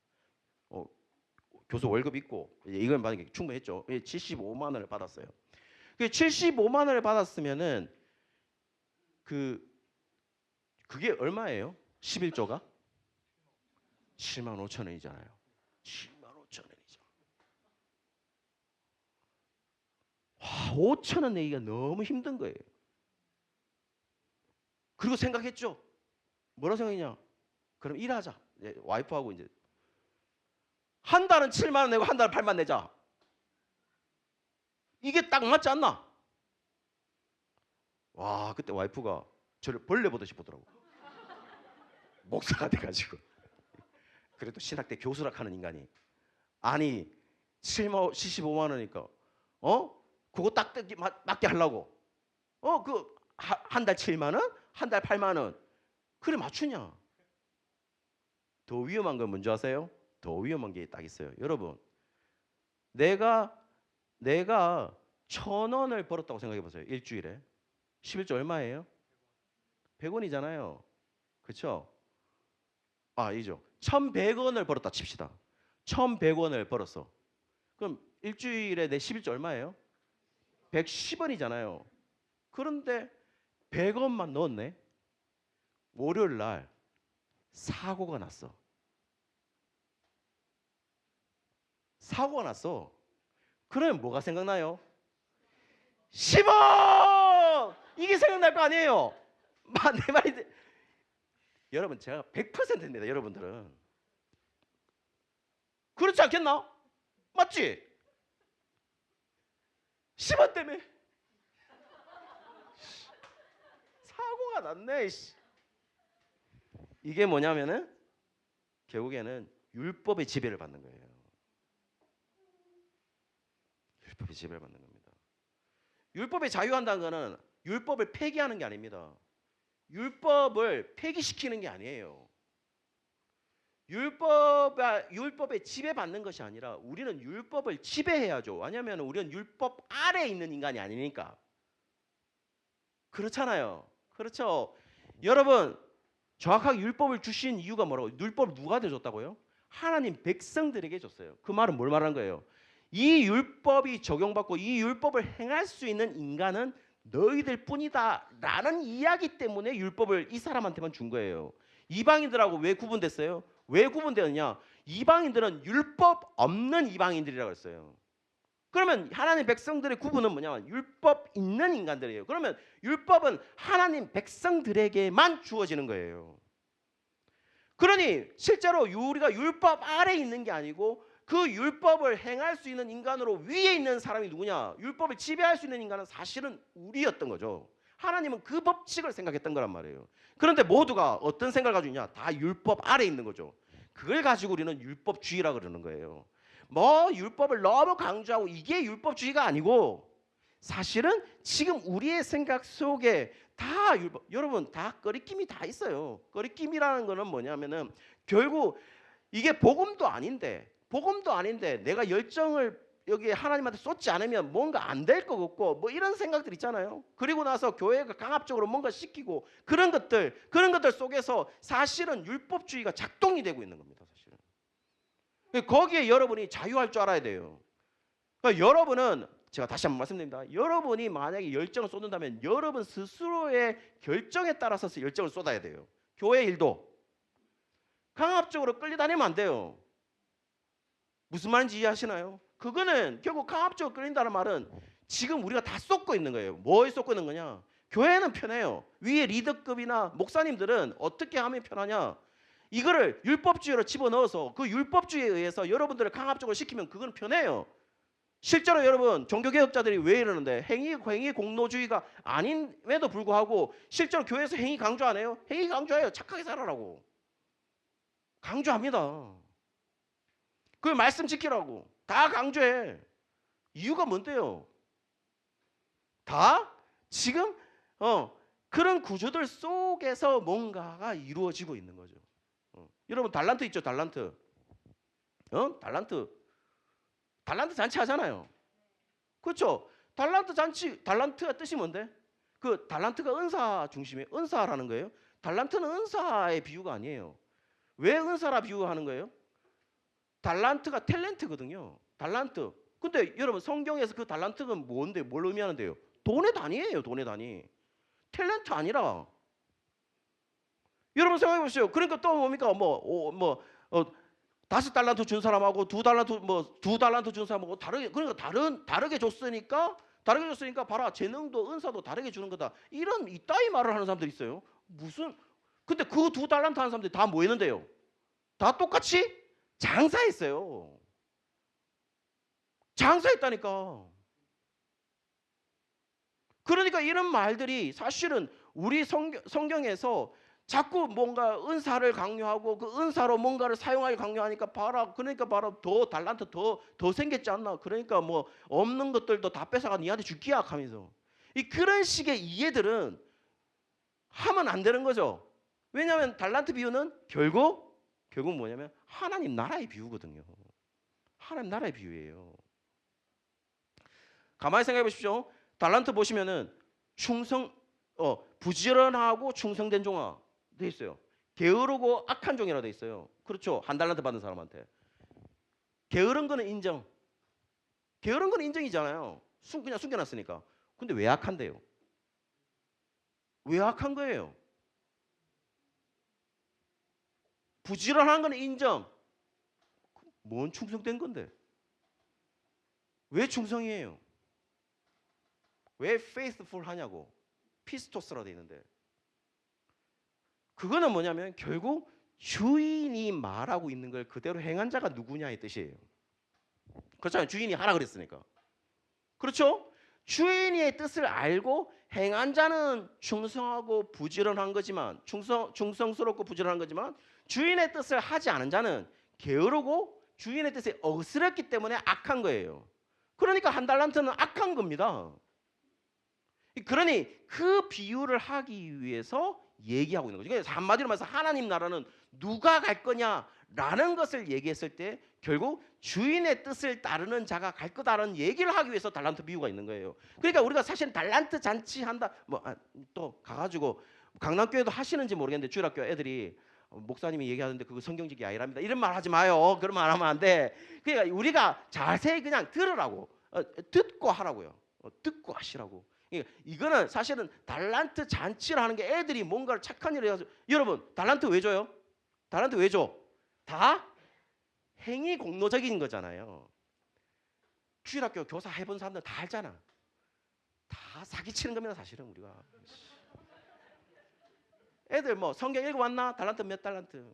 [SPEAKER 2] 교수 월급 있고 이건 받은 게 충분했죠. 75만 원을 받았어요. 그 75만 원을 받았으면은 그게 얼마예요? 11조가 7만 5천 원이잖아요. 7만 5천 원이죠. 5천 원 내기가 너무 힘든 거예요. 그리고 생각했죠. 뭐라고 생각했냐? 그럼 일하자. 와이프하고 이제 한 달은 7만 원 내고 한 달은 8만 내자. 이게 딱 맞지 않나? 와, 그때 와이프가 저를 벌레 보듯이 보더라고. 목사가 돼가지고. 그래도 신학 때 교수라 하는 인간이 아니 75만 원이니까 그거 딱 맞게 하려고 그 한 달 7만 원, 한 달 8만 원 그래 맞추냐? 더 위험한 건 뭔지 아세요? 더 위험한 게 딱 있어요. 여러분, 내가 1,000원을 벌었다고 생각해 보세요. 일주일에 11조 얼마예요? 100원이잖아요. 그렇죠? 이죠. 1,100원을 벌었다 칩시다. 1,100원을 벌었어. 그럼 일주일에 내 11조 얼마예요? 110원이잖아요. 그런데 100원만 넣었네. 월요일 날 사고가 났어. 사고가 났어. 그러면 뭐가 생각나요? 10원! 이게 생각날 거 아니에요? 내 말이 여러분 제가 100%입니다. 여러분들은 그렇지 않겠나? 맞지? 10원 때문에 사고가 났네. 이게 뭐냐면은 결국에는 율법의 지배를 받는 거예요. 율법의 지배를 받는 겁니다. 율법에 자유한다는 거는 율법을 폐기하는 게 아닙니다. 율법을 폐기시키는 게 아니에요. 율법에 지배받는 것이 아니라 우리는 율법을 지배해야죠. 왜냐하면 우리는 율법 아래에 있는 인간이 아니니까. 그렇잖아요. 그렇죠. 여러분, 정확하게 율법을 주신 이유가 뭐라고? 율법을 누구한테 줬다고요? 하나님 백성들에게 줬어요. 그 말은 뭘 말하는 거예요? 이 율법이 적용받고 이 율법을 행할 수 있는 인간은 너희들 뿐이다 라는 이야기 때문에 율법을 이 사람한테만 준 거예요. 이방인들하고 왜 구분됐어요? 왜 구분되었냐? 이방인들은 율법 없는 이방인들이라고 했어요. 그러면 하나님 백성들의 구분은 뭐냐면 율법 있는 인간들이에요. 그러면 율법은 하나님 백성들에게만 주어지는 거예요. 그러니 실제로 우리가 율법 아래에 있는 게 아니고 그 율법을 행할 수 있는 인간으로 위에 있는 사람이 누구냐? 율법을 지배할 수 있는 인간은 사실은 우리였던 거죠. 하나님은 그 법칙을 생각했던 거란 말이에요. 그런데 모두가 어떤 생각을 가지고 있냐? 다 율법 아래에 있는 거죠. 그걸 가지고 우리는 율법주의라 그러는 거예요. 뭐 율법을 너무 강조하고 이게 율법주의가 아니고 사실은 지금 우리의 생각 속에 다 율법, 여러분 다 꺼리낌이 다 있어요. 꺼리낌이라는 거는 뭐냐면은 결국 이게 복음도 아닌데 내가 열정을 여기 하나님한테 쏟지 않으면 뭔가 안 될 것 같고 뭐 이런 생각들 있잖아요. 그리고 나서 교회가 강압적으로 뭔가 시키고 그런 것들 속에서 사실은 율법주의가 작동이 되고 있는 겁니다. 사실은. 거기에 여러분이 자유할 줄 알아야 돼요. 그러니까 여러분은 제가 다시 한번 말씀드립니다. 여러분이 만약에 열정을 쏟는다면 여러분 스스로의 결정에 따라서 열정을 쏟아야 돼요. 교회 일도 강압적으로 끌려다니면 안 돼요. 무슨 말인지 이해하시나요? 그거는 결국 강압적으로 끌린다는 말은 지금 우리가 다 쏟고 있는 거예요. 뭘 쏟고 있는 거냐? 교회는 편해요. 위에 리더급이나 목사님들은 어떻게 하면 편하냐? 이거를 율법주의로 집어넣어서 그 율법주의에 의해서 여러분들을 강압적으로 시키면 그건 편해요. 실제로 여러분 종교개혁자들이 왜 이러는데 행위 공로주의가 아님에도 불구하고 실제로 교회에서 행위 강조 안 해요? 행위 강조해요. 착하게 살아라고. 강조합니다. 그 말씀 지키라고. 다 강조해. 이유가 뭔데요? 다 지금 그런 구조들 속에서 뭔가가 이루어지고 있는 거죠. 여러분 달란트 있죠? 달란트. 달란트 잔치 하잖아요. 그렇죠? 달란트가 뜻이 뭔데? 그 달란트가 은사 중심이에요. 은사라는 거예요. 달란트는 은사의 비유가 아니에요. 왜 은사라 비유하는 거예요? 달란트가 탤런트거든요. 달란트. 근데 여러분 성경에서 그 달란트가 뭔데? 뭘 의미하는데요? 돈의 단위예요. 돈의 단위. 탤런트 아니라. 여러분 생각해 보세요. 그러니까 또 뭡니까? 5달란트 준 사람하고 2달란트 준 사람하고 다르게 그러니까 다르게 줬으니까 봐라 재능도 은사도 다르게 주는 거다. 이런 이따위 말을 하는 사람들이 있어요. 무슨 근데 그 2달란트 하는 사람들이 다 뭐 했는데요? 다 똑같이 장사했어요. 장사했다니까. 그러니까 이런 말들이 사실은 우리 성경에서 자꾸 뭔가 은사를 강요하고 그 은사로 뭔가를 사용하기 강요하니까 그러니까 더 달란트 더 생겼지 않나. 그러니까 뭐 없는 것들도 다 뺏어가 니한테 줄기야 하면서 그런 식의 이해들은 하면 안 되는 거죠. 왜냐하면 달란트 비유는 결국 뭐냐면 하나님 나라의 비유거든요. 하나님 나라의 비유예요. 가만히 생각해 보십시오. 달란트 보시면은 부지런하고 충성된 종아 돼 있어요. 게으르고 악한 종이라 돼 있어요. 그렇죠. 한 달란트 받은 사람한테. 게으른 거는 인정. 게으른 거는 인정이잖아요. 그냥 숨겨놨으니까. 근데 왜 악한데요? 왜 악한 거예요? 부지런한 거는 인정. 뭔 충성된 건데? 왜 충성이에요? 왜 faithful 하냐고. 피스토스라 돼 있는데. 그거는 뭐냐면 결국 주인이 말하고 있는 걸 그대로 행한 자가 누구냐의 뜻이에요. 그렇잖아요. 주인이 하라 그랬으니까. 그렇죠? 주인의 뜻을 알고 행한 자는 충성하고 부지런한 거지만 충성스럽고 부지런한 거지만 주인의 뜻을 하지 않은 자는 게으르고 주인의 뜻에 어스렸기 때문에 악한 거예요. 그러니까 한 달란트는 악한 겁니다. 그러니 그 비유를 하기 위해서 얘기하고 있는 거죠. 그래서 한마디로 말해서 하나님 나라는 누가 갈 거냐
[SPEAKER 3] 라는 것을 얘기했을 때 결국 주인의 뜻을 따르는 자가 갈 거다라는 얘기를 하기 위해서 달란트 비유가 있는 거예요. 그러니까 우리가 사실 달란트 잔치한다 또 가가지고 강남교회도 하시는지 모르겠는데 주일학교 애들이 목사님이 얘기하는데 그거 성경적이 아니랍니다. 이런 말 하지 마요. 그런 말 하면 안 돼. 그러니까 우리가 자세히 그냥 들으라고 듣고 하라고요. 듣고 하시라고. 그러니까 이거는 사실은 달란트 잔치라는 게 애들이 뭔가를 착한 일을 해서 여러분 달란트 왜 줘요? 달란트 왜 줘? 다 행위 공로적인 거잖아요. 주일학교 교사 해본 사람들 다 알잖아. 다 사기치는 겁니다. 사실은 우리가. 애들 뭐 성경 읽어왔나? 달란트 몇 달란트?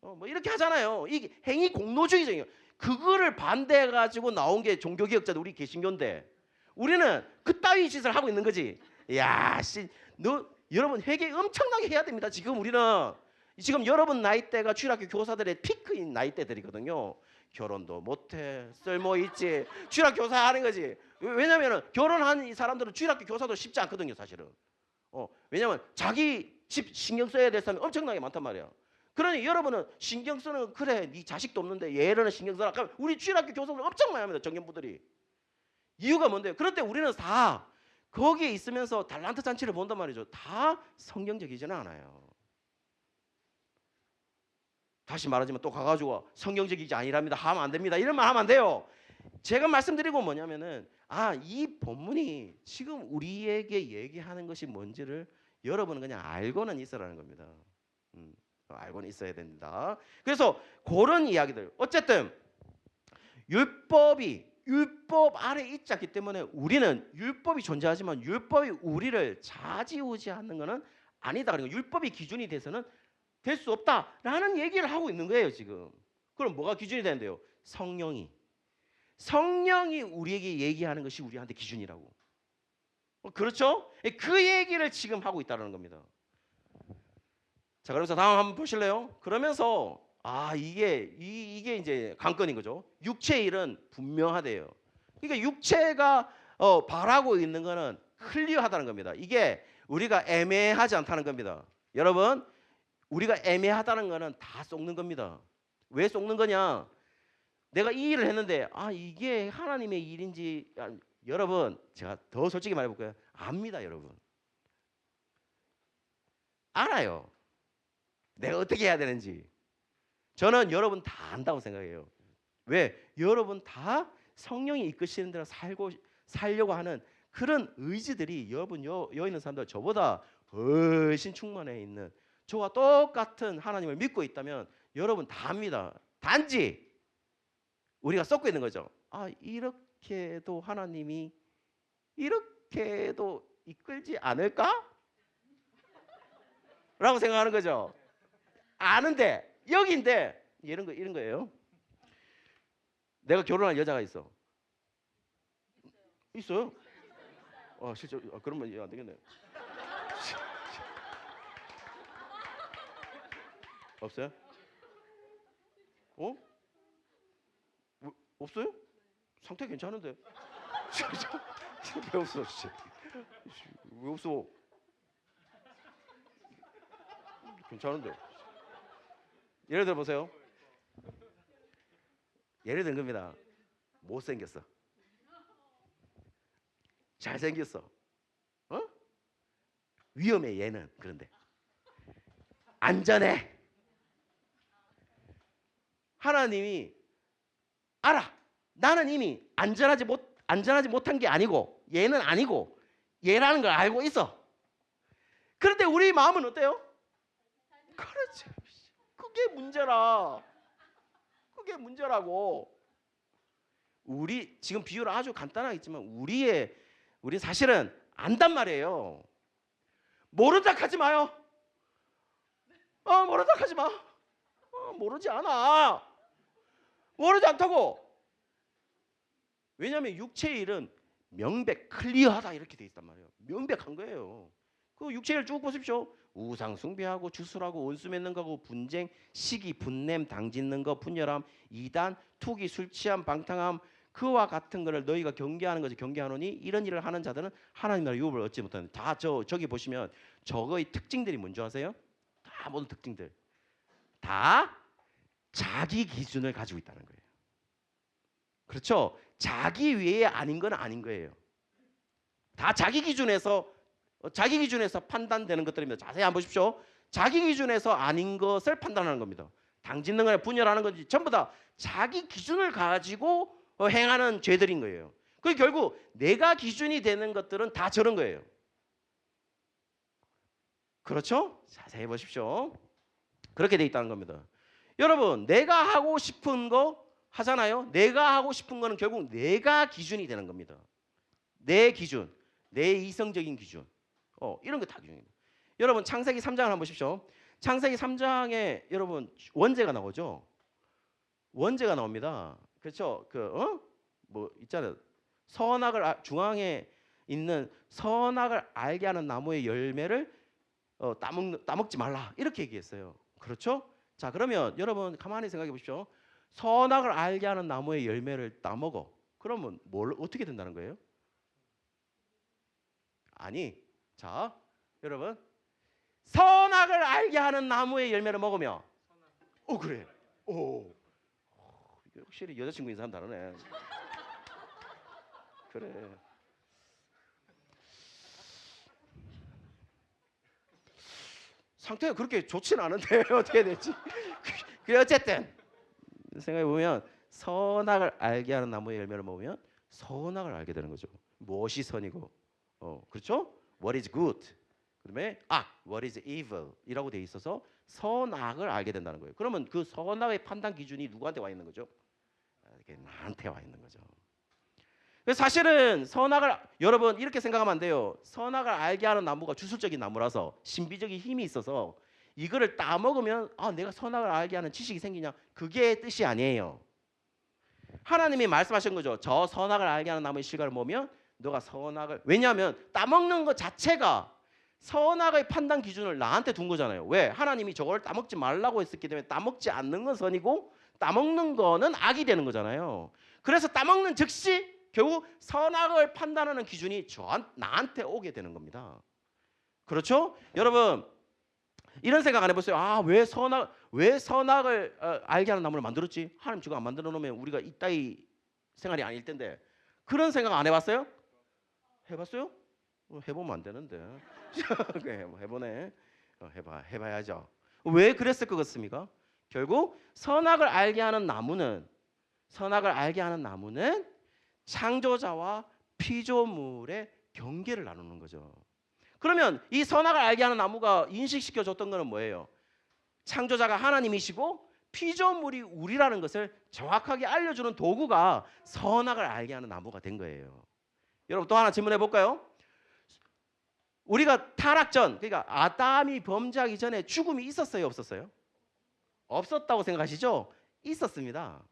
[SPEAKER 3] 뭐 이렇게 하잖아요. 이게 행위 공로주의적이에요. 그거를 반대해가지고 나온 게 종교개혁자들 우리 개신교인데 우리는 그따위 짓을 하고 있는 거지. 야, 씨, 여러분 회개 엄청나게 해야 됩니다. 지금 우리는 지금 여러분 나이대가 주일학교 교사들의 피크인 나이대들이거든요. 결혼도 못해, 쓸모 있지. 주일학교 교사 하는 거지. 왜냐면은 결혼한 이 사람들은 주일학교 교사도 쉽지 않거든요, 사실은. 왜냐면 자기 집 신경 써야 될 사람이 엄청나게 많단 말이야. 그러니 여러분은 신경 쓰는 그래, 네 자식도 없는데 얘는 신경 써라. 그럼 우리 주일학교 교사들 엄청 많이 합니다, 정년부들이. 이유가 뭔데요? 그런데 우리는 다 거기에 있으면서 달란트 잔치를 본단 말이죠. 다 성경적이지는 않아요. 다시 말하지만 또 가가지고 성경적이지 아니랍니다 하면 안 됩니다. 이런 말 하면 안 돼요. 제가 말씀드리고 뭐냐면은 이 본문이 지금 우리에게 얘기하는 것이 뭔지를 여러분은 그냥 알고는 있으라는 겁니다. 알고는 있어야 된다. 그래서 그런 이야기들 어쨌든 율법 아래 있지 않기 때문에 우리는 율법이 존재하지만 율법이 우리를 좌지우지하는 것은 아니다. 그러니까 율법이 기준이 돼서는 될 수 없다라는 얘기를 하고 있는 거예요 지금. 그럼 뭐가 기준이 되는데요? 성령이 우리에게 얘기하는 것이 우리한테 기준이라고. 그렇죠? 그 얘기를 지금 하고 있다는 겁니다. 자, 그래서 다음 한번 보실래요? 그러면서 이게 이제 관건인 거죠. 육체의 일은 분명하대요. 그러니까 육체가 바라고 있는 거는 클리어하다는 겁니다. 이게 우리가 애매하지 않다는 겁니다. 여러분, 우리가 애매하다는 거는 다 속는 겁니다. 왜 속는 거냐? 내가 이 일을 했는데 이게 하나님의 일인지 여러분 제가 더 솔직히 말해볼까요? 압니다, 여러분. 알아요. 내가 어떻게 해야 되는지. 저는 여러분 다 안다고 생각해요. 왜? 여러분 다 성령이 이끄시는 대로 살려고 하는 그런 의지들이 여러분 여기 있는 사람들 저보다 훨씬 충만해 있는 저와 똑같은 하나님을 믿고 있다면 여러분 다 압니다. 단지 우리가 썩고 있는 거죠. 이렇게도 하나님이 이렇게도 이끌지 않을까? 라고 생각하는 거죠. 아는데 여기인데 이런 거예요. 내가 결혼한 여자가 있어. 있어요? 실제 그러면 안 되겠네요. 없어요? 없어요? 상태 괜찮은데? 왜 없어? 왜 없어? 괜찮은데? 예를 들어 보세요. 예를 든 겁니다. 못생겼어. 잘생겼어. 위험해 얘는. 그런데 안전해. 하나님이 알아. 나는 이미 안전하지 못한 게 아니고 얘는 아니고 얘라는 걸 알고 있어. 그런데 우리 마음은 어때요? 그렇지. 그게 문제라. 그게 문제라고. 우리 지금 비유를 아주 간단하겠지만 우리 사실은 안단 말이에요. 모른다 하지 마요. 모른다 하지 마. 모르지 않아. 모르지 않다고. 왜냐하면 육체의 일은 클리어하다 이렇게 돼 있단 말이에요. 명백한 거예요. 그 육체의 일 쭉 보십시오. 우상 숭배하고 주술하고 원수 맺는 거고 분쟁, 시기, 분냄, 당짓는 거, 분열함, 이단, 투기, 술 취함, 방탕함 그와 같은 것을 너희가 경계하는 거지. 경계하노니 이런 일을 하는 자들은 하나님 나라 유업을 얻지 못하는. 다 저기 보시면 저거의 특징들이 뭔지 아세요? 다 모든 특징들 다 자기 기준을 가지고 있다는 거예요. 그렇죠? 자기 외에 아닌 건 아닌 거예요. 다 자기 기준에서 판단되는 것들입니다. 자세히 한번 보십시오. 자기 기준에서 아닌 것을 판단하는 겁니다. 당짓능을 분열하는 건지 전부 다 자기 기준을 가지고 행하는 죄들인 거예요. 그 결국 내가 기준이 되는 것들은 다 저런 거예요. 그렇죠? 자세히 보십시오. 그렇게 돼 있다는 겁니다. 여러분, 내가 하고 싶은 거 하잖아요. 내가 하고 싶은 거는 결국 내가 기준이 되는 겁니다. 내 기준, 내 이성적인 기준. 이런 거 다 기준입니다. 여러분, 창세기 3장을 한번 보십시오. 창세기 3장에 여러분 원죄가 나오죠. 원죄가 나옵니다. 그렇죠? 뭐 있잖아요. 중앙에 있는 선악을 알게 하는 나무의 열매를 따먹지 말라 이렇게 얘기했어요. 그렇죠? 자, 그러면 여러분 가만히 생각해 보십시오. 선악을 알게 하는 나무의 열매를 따먹어. 그러면 어떻게 된다는 거예요? 아니, 자, 여러분 선악을 알게 하는 나무의 열매를 먹으면 그래. 확실히 여자친구인 사람 다르네. 그래. 상태가 그렇게 좋지는 않은데 어떻게 되지? 그래 어쨌든 생각해 보면 선악을 알게 하는 나무의 열매를 먹으면 선악을 알게 되는 거죠. 무엇이 선이고, 그렇죠? What is good? 그다음에 what is evil? 이라고 돼 있어서 선악을 알게 된다는 거예요. 그러면 그 선악의 판단 기준이 누구한테 와 있는 거죠? 나한테 와 있는 거죠. 그래서 사실은 여러분 이렇게 생각하면 안 돼요. 선악을 알게 하는 나무가 주술적인 나무라서 신비적인 힘이 있어서 이거를 따먹으면 내가 선악을 알게 하는 지식이 생기냐? 그게 뜻이 아니에요. 하나님이 말씀하신 거죠. 저 선악을 알게 하는 나무의 실과를 먹으면 너가 선악을, 왜냐하면 따먹는 것 자체가 선악의 판단 기준을 나한테 둔 거잖아요. 왜? 하나님이 저걸 따먹지 말라고 했었기 때문에 따먹지 않는 건 선이고 따먹는 거는 악이 되는 거잖아요. 그래서 따먹는 즉시 결국 선악을 판단하는 기준이 나한테 오게 되는 겁니다. 그렇죠? 여러분 이런 생각 안 해보세요. 왜 선악을 알게 하는 나무를 만들었지? 하나님 저거 안 만들어 놓으면 우리가 이따위 생활이 아닐 텐데. 그런 생각 안 해봤어요? 해봤어요? 해보면 안 되는데. 해보네. 해봐야죠. 왜 그랬을 것 같습니까? 결국 선악을 알게 하는 나무는 창조자와 피조물의 경계를 나누는 거죠. 그러면 이 선악을 알게 하는 나무가 인식시켜줬던 것은 뭐예요? 창조자가 하나님이시고 피조물이 우리라는 것을 정확하게 알려주는 도구가 선악을 알게 하는 나무가 된 거예요. 여러분 또 하나 질문해 볼까요? 우리가 타락 전, 그러니까 아담이 범죄하기 전에 죽음이 있었어요, 없었어요? 없었다고 생각하시죠? 있었습니다.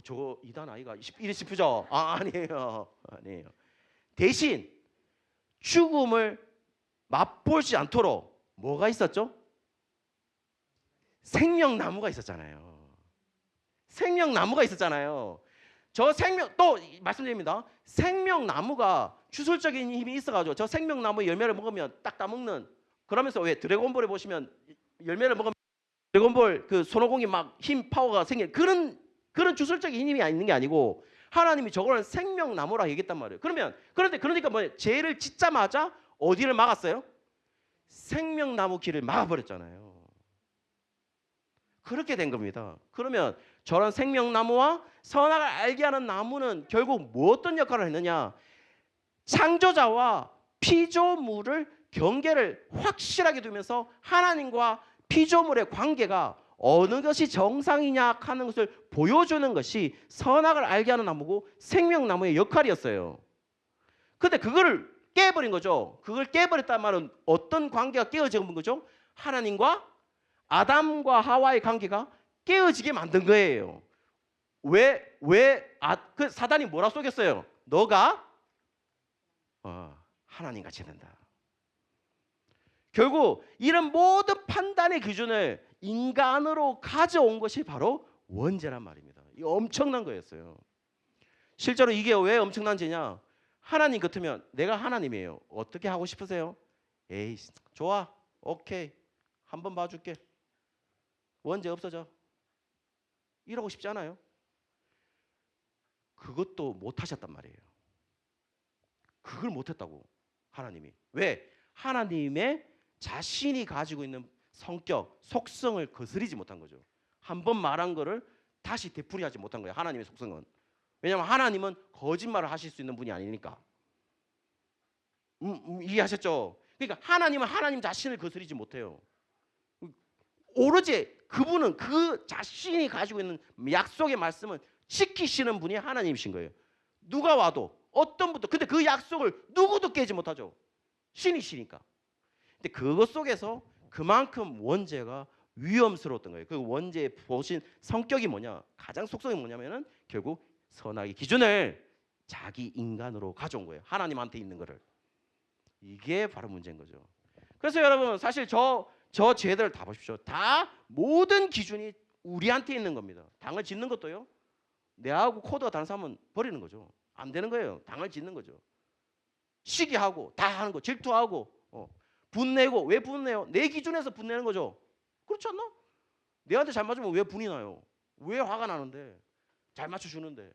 [SPEAKER 3] 저거 이단 아이가 이리 싶으죠? 아니에요. 대신 죽음을 맛보지 않도록 뭐가 있었죠? 생명나무가 있었잖아요. 또 말씀드립니다. 생명나무가 주술적인 힘이 있어가지고 저 생명나무 열매를 먹으면 딱 따먹는, 그러면서 왜 드래곤볼에 보시면 열매를 먹으면 드래곤볼 그 손오공이 막 힘 파워가 생기는 그런 주술적인 힘이 있는 게 아니고 하나님이 저거는 생명나무라 얘기했단 말이에요. 그러니까 뭐예요? 죄를 짓자마자 어디를 막았어요? 생명나무 길을 막아버렸잖아요. 그렇게 된 겁니다. 그러면 저런 생명나무와 선악을 알게 하는 나무는 결국 어떤 역할을 했느냐? 창조자와 피조물을 경계를 확실하게 두면서 하나님과 피조물의 관계가 어느 것이 정상이냐 하는 것을 보여주는 것이 선악을 알게 하는 나무고 생명나무의 역할이었어요. 근데 그거를 깨버린 거죠. 그걸 깨버렸단 말은 어떤 관계가 깨어진 거죠? 하나님과 아담과 하와의 관계가 깨어지게 만든 거예요. 그 사단이 뭐라 속였어요? 너가 하나님 같이 된다. 결국 이런 모든 판단의 기준을 인간으로 가져온 것이 바로 원죄란 말입니다. 이 엄청난 거였어요. 실제로 이게 왜 엄청난 죄냐? 하나님 같으면 내가 하나님이에요. 어떻게 하고 싶으세요? 에이, 좋아, 오케이, 한번 봐줄게. 원죄 없어져. 이러고 싶지 않아요? 그것도 못 하셨단 말이에요. 그걸 못 했다고 하나님이. 왜? 하나님의 자신이 가지고 있는 성격, 속성을 거스리지 못한 거죠. 한 번 말한 거를 다시 되풀이하지 못한 거예요. 하나님의 속성은. 왜냐하면 하나님은 거짓말을 하실 수 있는 분이 아니니까. 이해하셨죠? 그러니까 하나님은 하나님 자신을 거스리지 못해요. 오로지 그분은 그 자신이 가지고 있는 약속의 말씀을 지키시는 분이 하나님이신 거예요. 누가 와도 어떤 분도. 근데 그 약속을 누구도 깨지 못하죠. 신이시니까. 근데 그것 속에서 그만큼 원죄가 위험스러웠던 거예요. 그 원죄의 보신 성격이 뭐냐? 가장 속성이 뭐냐면은 결국 선악의 기준을 자기 인간으로 가져온 거예요. 하나님한테 있는 거를. 이게 바로 문제인 거죠. 그래서 여러분 사실 저 죄들 다 보십시오. 다 모든 기준이 우리한테 있는 겁니다. 당을 짓는 것도요. 내하고 코드가 다른 사람은 버리는 거죠. 안 되는 거예요. 당을 짓는 거죠. 시기하고 다 하는 거. 질투하고 분내고. 왜 분내요? 내 기준에서 분내는 거죠. 그렇지 않나? 내한테 잘 맞으면 왜 분이 나요? 왜 화가 나는데? 잘 맞춰주는데.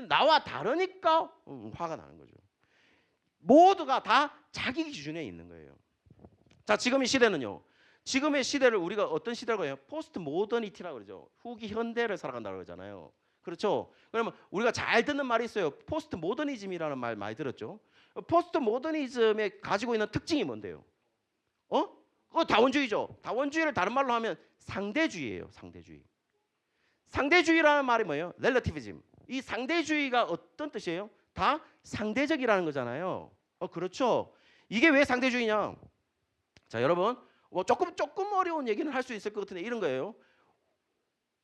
[SPEAKER 3] 나와 다르니까 화가 나는 거죠. 모두가 다 자기 기준에 있는 거예요. 자, 지금 이 시대는요. 지금의 시대를 우리가 어떤 시대라고 해요? 포스트 모더니티라고 그러죠. 후기 현대를 살아간다고 그러잖아요. 그렇죠? 그러면 우리가 잘 듣는 말이 있어요. 포스트 모더니즘이라는 말 많이 들었죠. 포스트 모더니즘에 가지고 있는 특징이 뭔데요? 다원주의죠. 다원주의를 다른 말로 하면 상대주의예요. 상대주의. 상대주의라는 말이 뭐예요? 렐러티비즘. 이 상대주의가 어떤 뜻이에요? 다 상대적이라는 거잖아요. 그렇죠. 이게 왜 상대주의냐? 자, 여러분 조금 어려운 얘기는 할 수 있을 것 같은데 이런 거예요.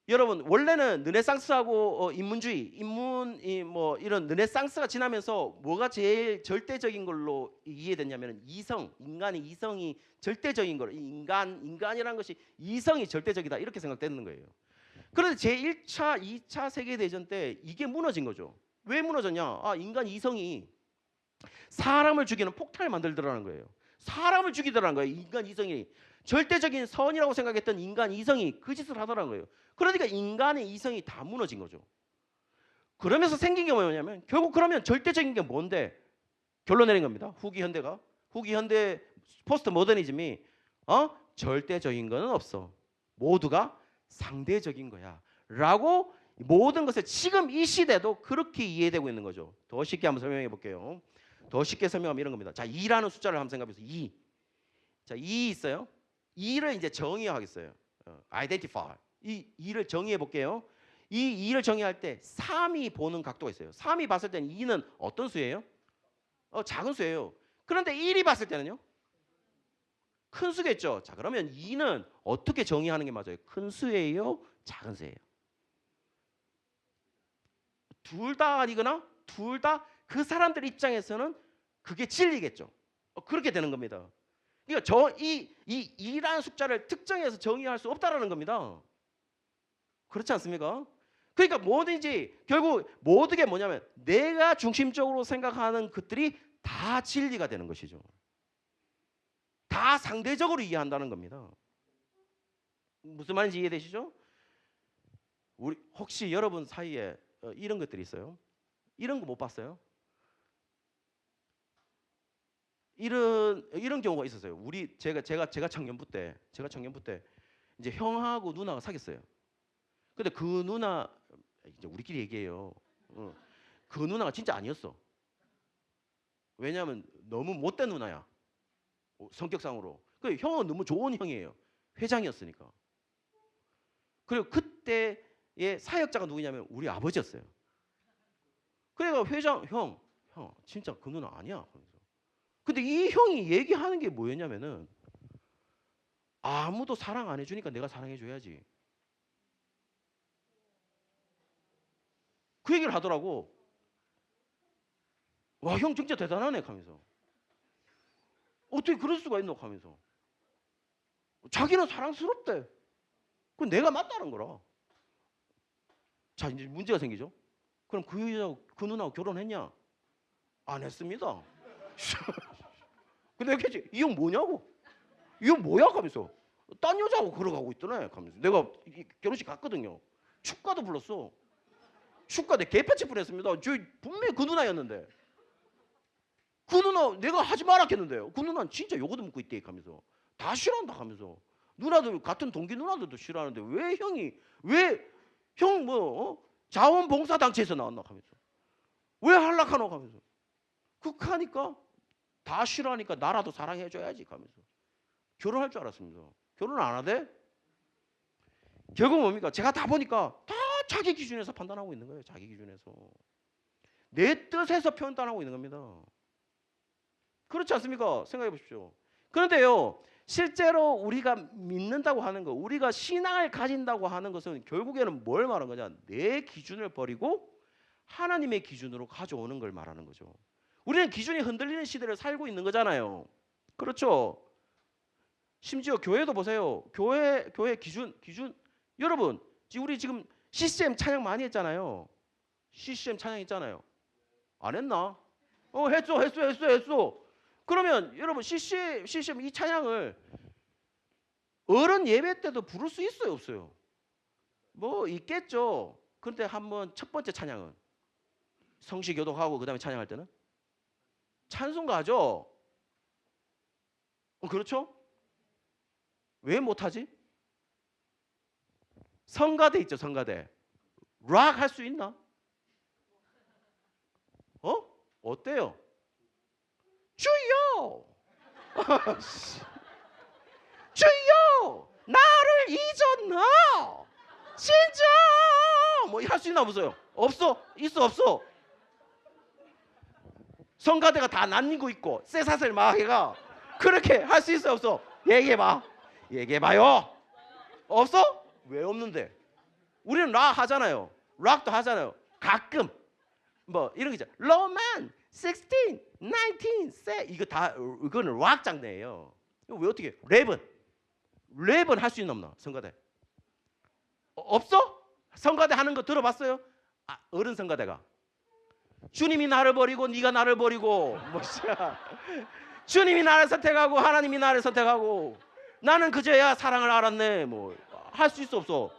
[SPEAKER 3] 여러분 원래는 르네상스하고 인문주의, 이런 르네상스가 지나면서 뭐가 제일 절대적인 걸로 이해됐냐면 인간의 이성이 절대적인 걸, 인간이라는 것이 이성이 절대적이다 이렇게 생각되는 거예요. 그런데 제1차, 2차 세계대전 때 이게 무너진 거죠. 왜 무너졌냐? 인간 이성이 사람을 죽이는 폭탄을 만들더라는 거예요. 사람을 죽이더라는 거예요. 인간 이성이 절대적인 선이라고 생각했던 인간 이성이 그 짓을 하더라는 거예요. 그러니까 인간의 이성이 다 무너진 거죠. 그러면서 생긴 게 뭐냐면 결국 그러면 절대적인 게 뭔데? 결론 내린 겁니다. 후기 현대 포스트 모더니즘이 절대적인 거는 없어. 모두가 상대적인 거야. 라고 모든 것을 지금 이 시대도 그렇게 이해되고 있는 거죠. 더 쉽게 한번 설명해 볼게요. 더 쉽게 설명하면 이런 겁니다. 자, 2라는 숫자를 한번 생각해 보세요. 2. 자, 2 있어요. 2를 이제 정의하겠어요. identify. 이 2를 정의해 볼게요. 이 2를 정의할 때 3이 보는 각도가 있어요. 3이 봤을 때는 2는 어떤 수예요? 작은 수예요. 그런데 1이 봤을 때는요? 큰 수겠죠. 자, 그러면 2는 어떻게 정의하는 게 맞아요? 큰 수예요? 작은 수예요? 둘 다 아니거나 둘 다 그 사람들 입장에서는 그게 진리겠죠. 그렇게 되는 겁니다. 그러니까 이 2라는 숫자를 특정해서 정의할 수 없다라는 겁니다. 그렇지 않습니까? 그러니까 뭐든지 결국 모든 게 뭐냐면 내가 중심적으로 생각하는 것들이 다 진리가 되는 것이죠. 다 상대적으로 이해한다는 겁니다. 무슨 말인지 이해되시죠? 혹시 여러분 사이에 이런 것들이 있어요? 이런 거 못 봤어요? 이런 경우가 있었어요. 제가 청년부 때 이제 형하고 누나가 사귀었어요. 근데 그 누나 이제 우리끼리 얘기해요. 그 누나가 진짜 아니었어. 왜냐하면 너무 못된 누나야. 성격상으로. 그 형은 너무 좋은 형이에요. 회장이었으니까. 그리고 그때의 사역자가 누구냐면 우리 아버지였어요. 그래가 회장 형 진짜 그 누나 아니야. 근데 이 형이 얘기하는 게 뭐였냐면은 아무도 사랑 안 해주니까 내가 사랑해줘야지. 그 얘기를 하더라고. 와, 형 진짜 대단하네 하면서. 어떻게 그럴 수가 있노 하면서. 자기는 사랑스럽대. 그건 내가 맞다는 거라. 자, 이제 문제가 생기죠. 그럼 그 누나하고 결혼했냐? 안 했습니다. 근데 이렇게 이 형 뭐냐고? 이 형 뭐야? 하면서 딴 여자하고 걸어가고 있더래. 하면서 내가 결혼식 갔거든요. 축가도 불렀어. 축가 내 개패치 뻔했습니다. 저 분명히 그 누나였는데 그 누나 내가 하지 마라 했는데요. 그 누나는 진짜 요거도 묻고 있대 하면서 다 싫어한다 하면서 누나들 같은 동기 누나들도 싫어하는데 왜 형이 왜 형 뭐 자원봉사단체에서 나왔나 하면서 왜 할락하노 하면서 극하니까 다 싫어하니까 나라도 사랑해줘야지 하면서 결혼할 줄 알았습니다. 결혼 안 하대? 결국 뭡니까? 제가 다 보니까 다 자기 기준에서 판단하고 있는 거예요. 자기 기준에서 내 뜻에서 판단하고 있는 겁니다. 그렇지 않습니까? 생각해 보십시오. 그런데요, 실제로 우리가 믿는다고 하는 거, 우리가 신앙을 가진다고 하는 것은 결국에는 뭘 말하는 거냐? 내 기준을 버리고 하나님의 기준으로 가져오는 걸 말하는 거죠. 우리는 기준이 흔들리는 시대를 살고 있는 거잖아요. 그렇죠? 심지어 교회도 보세요. 교회 기준 여러분, 우리 지금 CCM 찬양 많이 했잖아요. CCM 찬양 했잖아요. 안 했나? 했어. 그러면 여러분 CCM 이 찬양을 어른 예배 때도 부를 수 있어요, 없어요? 뭐 있겠죠. 그런데 한번 첫 번째 찬양은 성시 교독하고 그다음에 찬양할 때는 찬송가죠. 그렇죠? 왜 못하지? 성가대 있죠, 성가대. 락 할 수 있나? 어때요? 주여! 주여! 나를 잊었나? 진짜! 뭐 할 수 있나 보세요. 없어? 있어 없어? 성가대가 다 난리고 있고 쇠사슬 막 해가 그렇게 할 수 있어 없어? 얘기해봐요. 없어? 왜 없는데? 우리는 락 하잖아요. 락도 하잖아요. 가끔 뭐 이런 거 있잖아. 로만 16, 19, 세 이거 다 이거는 락 장르예요. 왜 어떻게? 랩은 할 수 있나 없나? 성가대 없어? 성가대 하는 거 들어봤어요? 어른 성가대가 주님이 나를 버리고 네가 나를 버리고 뭐야? 주님이 나를 선택하고 하나님이 나를 선택하고 나는 그저야 사랑을 알았네. 뭐 할 수 있어 없어?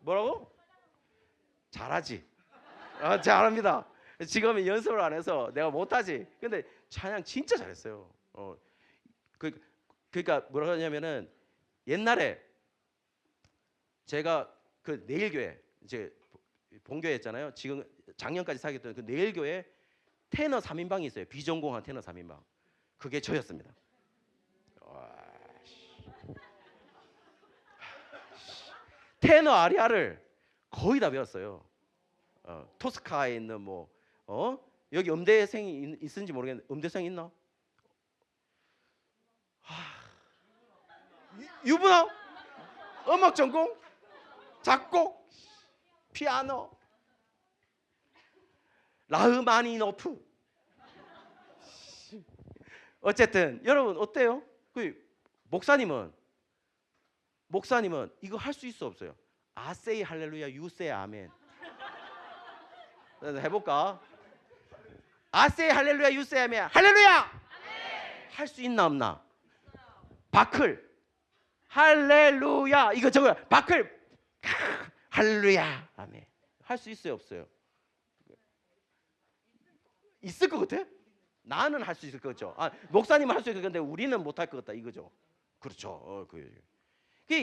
[SPEAKER 3] 뭐라고? 잘하지. 잘합니다. 지금은 연습을 안 해서 내가 못하지. 근데 찬양 진짜 잘했어요. 그러니까 뭐라고 하냐면은 옛날에 제가 그 내일교회 이제 본교회 했잖아요. 지금 작년까지 사귀었던 그 내일교회 테너 3인방이 있어요. 비전공한 테너 3인방. 그게 저였습니다. 테너 아리아를 거의 다 배웠어요. 토스카에 있는 뭐 여기 음대생이 있는지 모르겠는데 음대생 있나? 유부남 음악 전공 작곡 피아노 라흐마니노프 어쨌든 여러분 어때요? 그 목사님은 이거 할 수 있어 없어요? 아세이 할렐루야 유세이 아멘 해볼까? 아세이 할렐루야 유세이 아멘 할렐루야 할 수 있나 없나? 바클 할렐루야 이거 저거 바클 할렐루야 아멘 할 수 있어요 없어요? 있을 것 같아? 나는 할 수 있을 것 같죠. 목사님은 할 수 있을 건데 우리는 못할 것 같다 이거죠. 그렇죠.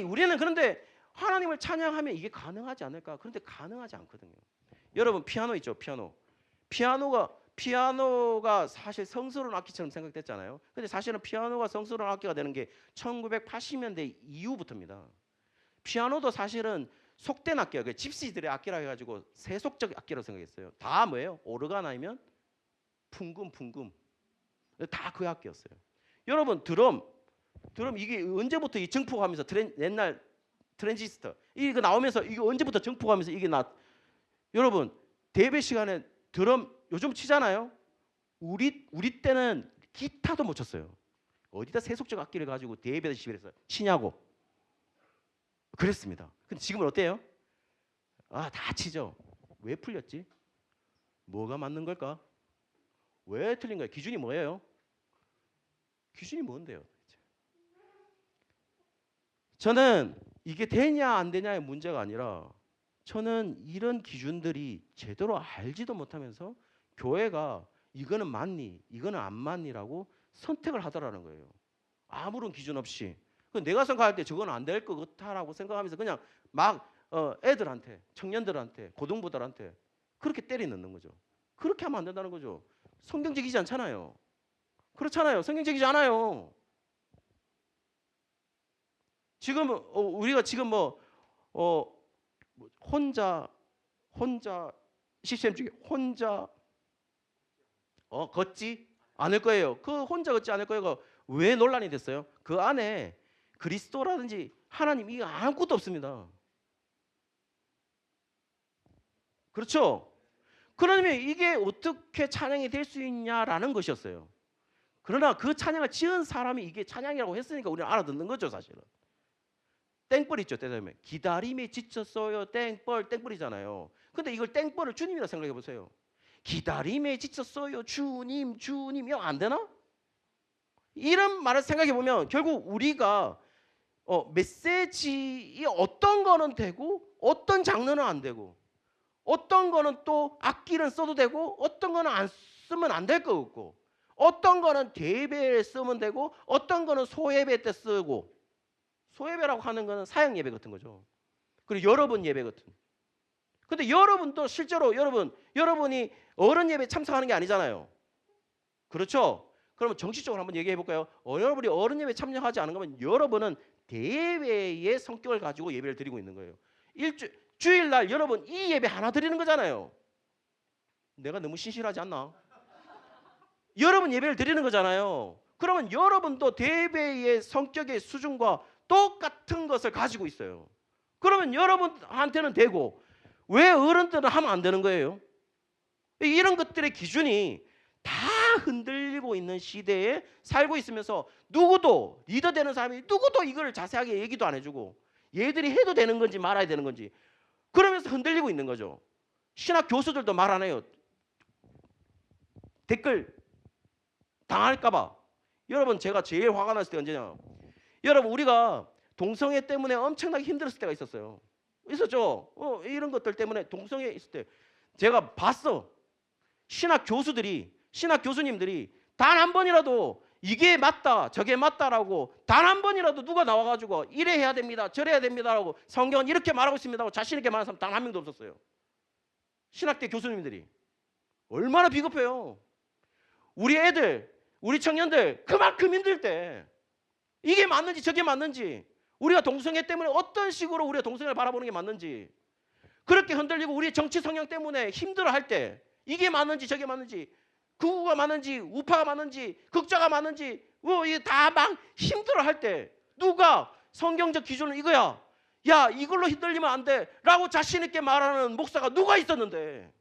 [SPEAKER 3] 우리는 그런데 하나님을 찬양하면 이게 가능하지 않을까? 그런데 가능하지 않거든요. 여러분 피아노 있죠. 피아노가 사실 성스러운 악기처럼 생각됐잖아요. 근데 사실은 피아노가 성스러운 악기가 되는 게 1980년대 이후부터입니다. 피아노도 사실은 속된 악기예요. 집시들의 악기라 해가지고 세속적 악기라고 생각했어요. 다 뭐예요? 오르간 아니면 풍금 다 그 악기였어요. 여러분 드럼 이게 언제부터 이 증폭하면서 옛날 트랜지스터 이거 나오면서 이게 언제부터 증폭하면서 이게 여러분 대배 시간에 드럼 요즘 치잖아요. 우리 때는 기타도 못 쳤어요. 어디다 세속적 악기를 가지고 대배에서 시비해서 치냐고 그랬습니다. 근데 지금은 어때요? 다 치죠. 왜 풀렸지? 뭐가 맞는 걸까? 왜 틀린 거야? 기준이 뭐예요? 기준이 뭔데요? 저는 이게 되냐 안 되냐의 문제가 아니라 저는 이런 기준들이 제대로 알지도 못하면서 교회가 이거는 맞니, 이거는 안 맞니라고 선택을 하더라는 거예요. 아무런 기준 없이. 내가 생각할 때 저건 안 될 것 같다라고 생각하면서 그냥 막 애들한테, 청년들한테, 고등부들한테 그렇게 때리 넣는 거죠. 그렇게 하면 안 된다는 거죠. 성경적이지 않잖아요. 그렇잖아요. 성경적이지 않아요. 지금 우리가 지금 혼자 시스템 중에 혼자 걷지 않을 거예요. 그 혼자 걷지 않을 거예요. 왜 논란이 됐어요? 그 안에 그리스도라든지 하나님 이게 아무것도 없습니다. 그렇죠? 그러면 이게 어떻게 찬양이 될 수 있냐라는 것이었어요. 그러나 그 찬양을 지은 사람이 이게 찬양이라고 했으니까 우리는 알아듣는 거죠, 사실은. 땡벌 있죠, 때되면 기다림에 지쳤어요. 땡벌이잖아요. 근데 이걸 땡벌을 주님이라 생각해 보세요. 기다림에 지쳤어요. 주님 이거 안 되나? 이런 말을 생각해 보면 결국 우리가 메시지 어떤 거는 되고 어떤 장르는 안 되고 어떤 거는 또 악기를 써도 되고 어떤 거는 안 쓰면 안 될 것 같고 어떤 거는 대예배에 쓰면 되고 어떤 거는 소예배 때 쓰고 소예배라고 하는 거는 사형 예배 같은 거죠. 그리고 여러분 예배 같은. 근데 여러분도 실제로 여러분이 어른 예배 참석하는 게 아니잖아요. 그렇죠? 그러면 정치적으로 한번 얘기해 볼까요? 여러분이 어른 예배 참여하지 않은 거면 여러분은 대예배의 성격을 가지고 예배를 드리고 있는 거예요. 주일날 여러분 이 예배 하나 드리는 거잖아요. 내가 너무 신실하지 않나? 여러분 예배를 드리는 거잖아요. 그러면 여러분도 대예배의 성격의 수준과 똑같은 것을 가지고 있어요. 그러면 여러분한테는 되고 왜 어른들은 하면 안 되는 거예요? 이런 것들의 기준이 다 흔들리고 있는 시대에 살고 있으면서 누구도 리더 되는 사람이 누구도 이걸 자세하게 얘기도 안 해주고 얘들이 해도 되는 건지 말아야 되는 건지 그러면서 흔들리고 있는 거죠. 신학 교수들도 말 안 해요. 댓글 당할까 봐. 여러분 제가 제일 화가 났을 때 언제냐. 여러분 우리가 동성애 때문에 엄청나게 힘들었을 때가 있었어요. 있었죠. 이런 것들 때문에 동성애 있을 때 제가 봤어. 신학 교수님들이 단 한 번이라도 이게 맞다 저게 맞다라고 단 한 번이라도 누가 나와가지고 이래 해야 됩니다 저래 해야 됩니다라고 성경은 이렇게 말하고 있습니다라고 자신 있게 말하는 사람 단 한 명도 없었어요. 신학대 교수님들이. 얼마나 비겁해요. 우리 애들 우리 청년들 그만큼 힘들 때 이게 맞는지 저게 맞는지 우리가 동성애 때문에 어떤 식으로 우리가 동성애를 바라보는 게 맞는지 그렇게 흔들리고 우리의 정치 성향 때문에 힘들어할 때 이게 맞는지 저게 맞는지 극우가 맞는지 우파가 맞는지 극자가 맞는지 이게 다 막 힘들어할 때 누가 성경적 기준은 이거야. 야 이걸로 흔들리면 안 돼 라고 자신 있게 말하는 목사가 누가 있었는데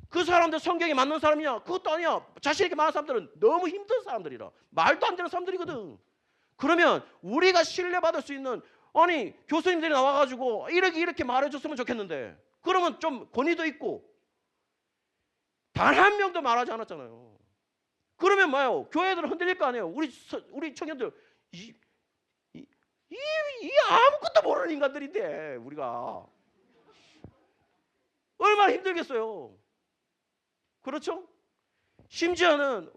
[SPEAKER 3] 그 사람들 성경에 맞는 사람이냐? 그것도 아니야. 자신 있게 말하는 사람들은 너무 힘든 사람들이라. 말도 안 되는 사람들이거든. 그러면 우리가 신뢰받을 수 있는 아니 교수님들이 나와가지고 이렇게 말해줬으면 좋겠는데 그러면 좀 권위도 있고 단 한 명도 말하지 않았잖아요. 그러면 뭐예요? 교회들은 흔들릴 거 아니에요. 우리 청년들 이 아무것도 모르는 인간들인데 우리가 얼마나 힘들겠어요. 그렇죠? 심지어는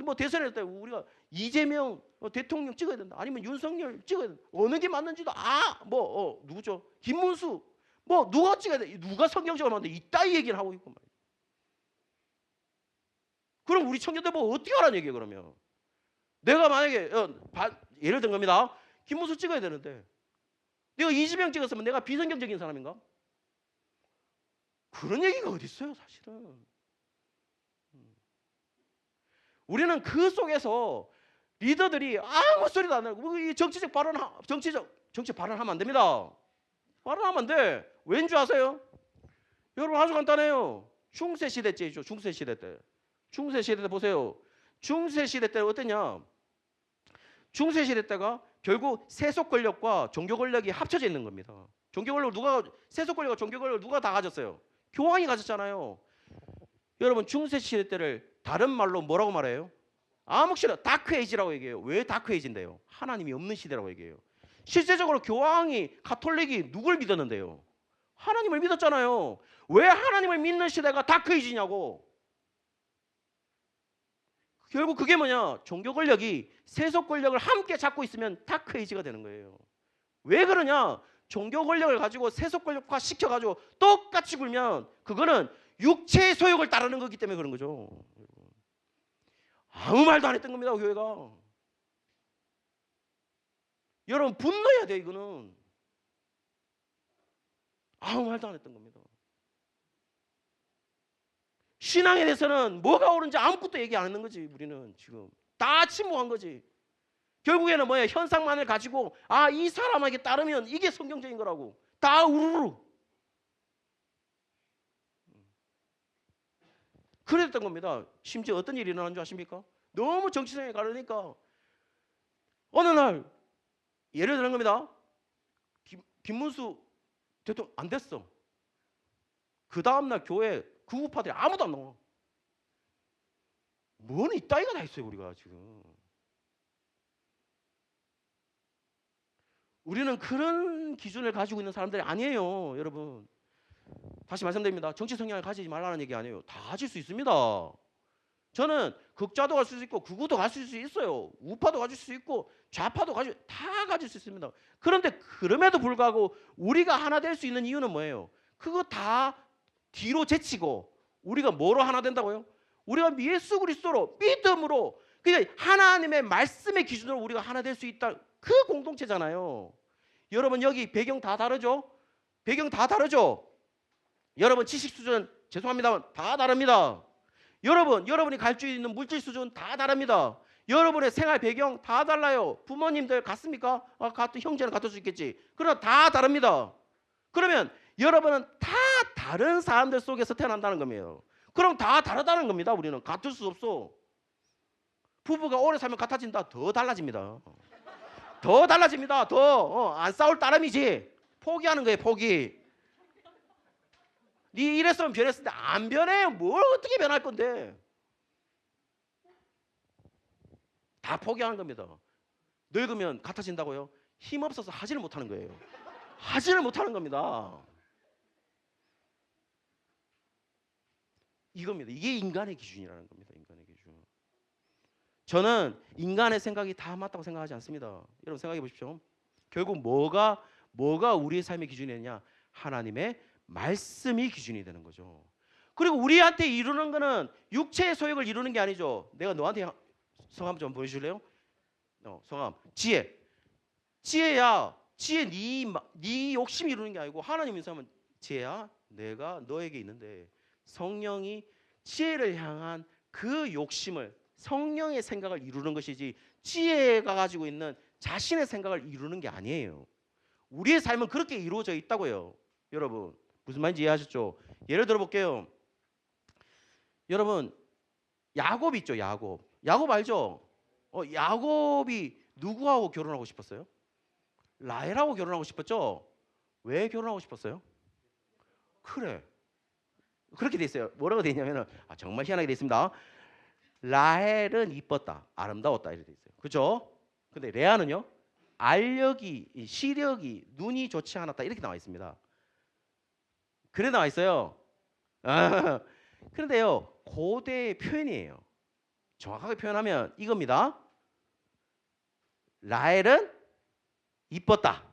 [SPEAKER 3] 이번 대선에 때 우리가 이재명 대통령 찍어야 된다. 아니면 윤석열 찍어야 된다. 어느 게 맞는지도 누구죠? 김문수 누가 찍어야 돼? 누가 성경적으로 맞는데 이따위 얘기를 하고 있고 말이야. 그럼 우리 청년들 어떻게 하라는 얘기예요? 그러면 내가 만약에 예를 든 겁니다. 김문수 찍어야 되는데 내가 이재명 찍었으면 내가 비성경적인 사람인가? 그런 얘기가 어디 있어요, 사실은. 우리는 그 속에서 리더들이 아무 소리도 안 하고 정치 발언하면 안 됩니다. 발언하면 안 돼. 왠지 아세요? 여러분 아주 간단해요. 중세 시대째죠. 중세 시대 때. 중세 시대 때 보세요. 중세 시대 때는 어땠냐? 중세 시대 때가 결국 세속 권력과 종교 권력이 합쳐져 있는 겁니다. 종교 권력을 누가 세속 권력과 종교 권력을 누가 다 가졌어요? 교황이 가졌잖아요. 여러분 중세 시대 때를 다른 말로 뭐라고 말해요? 암흑 시대, 다크 에이지라고 얘기해요. 왜 다크 에이지인데요? 하나님이 없는 시대라고 얘기해요. 실제적으로 교황이 가톨릭이 누굴 믿었는데요? 하나님을 믿었잖아요. 왜 하나님을 믿는 시대가 다크 에이지냐고. 결국 그게 뭐냐? 종교 권력이 세속 권력을 함께 잡고 있으면 다크 에이지가 되는 거예요. 왜 그러냐? 종교 권력을 가지고 세속 권력화 시켜가지고 똑같이 굴면 그거는 육체의 소욕을 따르는 거기 때문에 그런 거죠. 아무 말도 안 했던 겁니다. 교회가. 여러분 분노해야 돼. 이거는 아무 말도 안 했던 겁니다. 신앙에 대해서는 뭐가 옳은지 아무것도 얘기 안 하는 거지. 우리는 지금 다 침묵한 거지. 결국에는 뭐예요? 현상만을 가지고 이 사람에게 따르면 이게 성경적인 거라고 다 우르르 그랬던 겁니다. 심지어 어떤 일이 일어난 줄 아십니까? 너무 정치성에 가르니까 어느 날 예를 드는 겁니다. 김문수 대통령 안 됐어. 그 다음날 교회 구구파들이 아무도 안 나와. 뭐는 이따위가 다 있어요. 우리가 지금. 우리는 그런 기준을 가지고 있는 사람들이 아니에요. 여러분. 다시 말씀드립니다. 정치 성향을 가지지 말라는 얘기 아니에요. 다 가질 수 있습니다. 저는 극좌도 갈 수 있고 극우도 가질 수 있어요. 우파도 가질 수 있고 좌파도 다 가질 수 있습니다. 그런데 그럼에도 불구하고 우리가 하나 될 수 있는 이유는 뭐예요? 그거 다 뒤로 제치고 우리가 뭐로 하나 된다고요? 우리가 예수 그리스도로 믿음으로 그러니까 하나님의 말씀의 기준으로 우리가 하나 될 수 있다. 그 공동체잖아요. 여러분 여기 배경 다 다르죠? 배경 다 다르죠? 여러분 지식 수준 죄송합니다만 다 다릅니다. 여러분이 갈 수 있는 물질 수준 다 다릅니다. 여러분의 생활 배경 다 달라요. 부모님들 같습니까? 같은 형제는 같을 수 있겠지. 그러나 다 다릅니다. 그러면 여러분은 다 다른 사람들 속에서 태어난다는 겁니다. 그럼 다 다르다는 겁니다. 우리는 같을 수 없어. 부부가 오래 살면 같아진다. 더 달라집니다. 더 달라집니다. 더 안 싸울 따름이지. 포기하는 거예요. 포기. 네 이랬으면 변했을 때 안 변해요. 뭘 어떻게 변할 건데. 다 포기하는 겁니다. 늙으면 같아진다고요? 힘없어서 하지를 못하는 거예요. 하지를 못하는 겁니다. 이겁니다. 이게 인간의 기준이라는 겁니다. 인간의 기준. 저는 인간의 생각이 다 맞다고 생각하지 않습니다. 여러분 생각해 보십시오. 결국 뭐가 우리의 삶의 기준이 되느냐? 하나님의 말씀이 기준이 되는 거죠. 그리고 우리한테 이루는 거는 육체의 소욕을 이루는 게 아니죠. 내가 너한테 성함 좀 보여줄래요? 성함 지혜야. 지혜 네 욕심이 이루는 게 아니고 하나님 인사하면 지혜야 내가 너에게 있는데 성령이 지혜를 향한 그 욕심을 성령의 생각을 이루는 것이지 지혜가 가지고 있는 자신의 생각을 이루는 게 아니에요. 우리의 삶은 그렇게 이루어져 있다고요. 여러분 무슨 말인지 이해하셨죠? 예를 들어 볼게요. 여러분 야곱 있죠. 야곱 알죠? 야곱이 누구하고 결혼하고 싶었어요? 라헬하고 결혼하고 싶었죠? 왜 결혼하고 싶었어요? 그래 그렇게 돼 있어요. 뭐라고 돼 있냐면은 정말 희한하게 돼 있습니다. 라헬은 이뻤다, 아름다웠다 이렇게 돼 있어요. 그렇죠? 근데 레아는요, 알력이, 시력이, 눈이 좋지 않았다 이렇게 나와 있습니다. 그래 나와 있어요. 그런데요, 고대의 표현이에요. 정확하게 표현하면 이겁니다. 라헬은 이뻤다.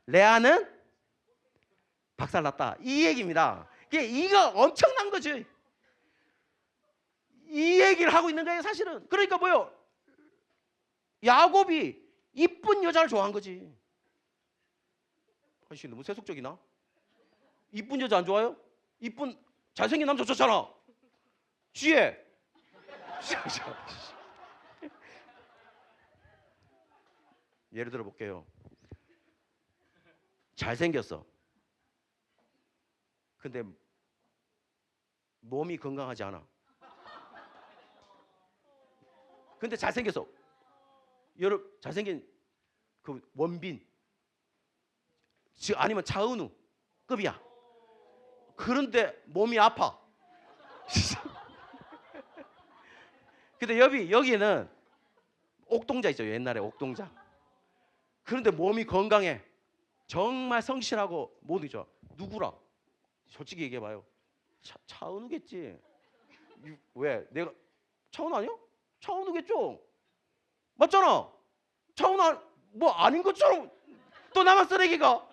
[SPEAKER 3] 레아는 박살났다. 이 얘기입니다. 이거 엄청난 거지. 이 얘기를 하고 있는 거예요, 사실은. 그러니까 뭐요? 야곱이 이쁜 여자를 좋아한 거지. 아저씨 너무 세속적이나? 이쁜 여자 안 좋아요? 이쁜 잘생긴 남자 좋잖아. 지혜. 예를 들어 볼게요. 잘생겼어. 근데 몸이 건강하지 않아. 근데 잘생겼어. 여러분 잘생긴 그 원빈 아니면 차은우급이야. 그런데 몸이 아파. 근데 여기는 옥동자 있죠. 옛날에 옥동자. 그런데 몸이 건강해. 정말 성실하고 모두 좋아. 누구라? 솔직히 얘기해봐요. 차은우겠지. 왜? 내가 차은우 아니야? 차은우겠죠. 맞잖아. 차은우 뭐 아닌 것처럼 또 나만 쓰레기가.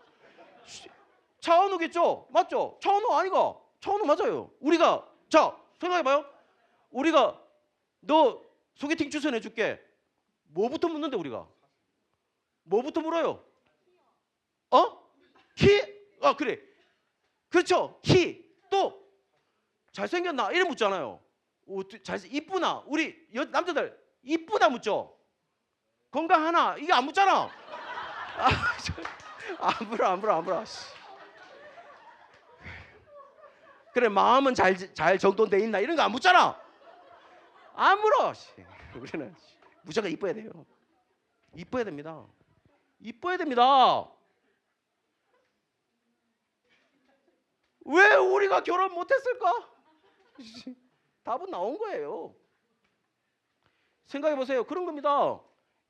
[SPEAKER 3] 차은우겠죠. 맞죠? 차은우 아니가. 차은우 맞아요. 우리가 자 생각해봐요. 우리가 너 소개팅 추천해줄게. 뭐부터 묻는데 우리가? 뭐부터 물어요? 키? 그래. 그렇죠. 키. 또 잘생겼나? 이래 묻잖아요. 이쁘나? 우리 남자들 이쁘다 묻죠. 건강하나? 이게 안 묻잖아. 안 물어. 그래 마음은 잘 정돈돼 있나? 이런 거 안 묻잖아. 안 물어. 우리는 무조건 이뻐야 돼요. 이뻐야 됩니다. 이뻐야 됩니다. 왜 우리가 결혼 못했을까? 답은 나온 거예요. 생각해 보세요. 그런 겁니다.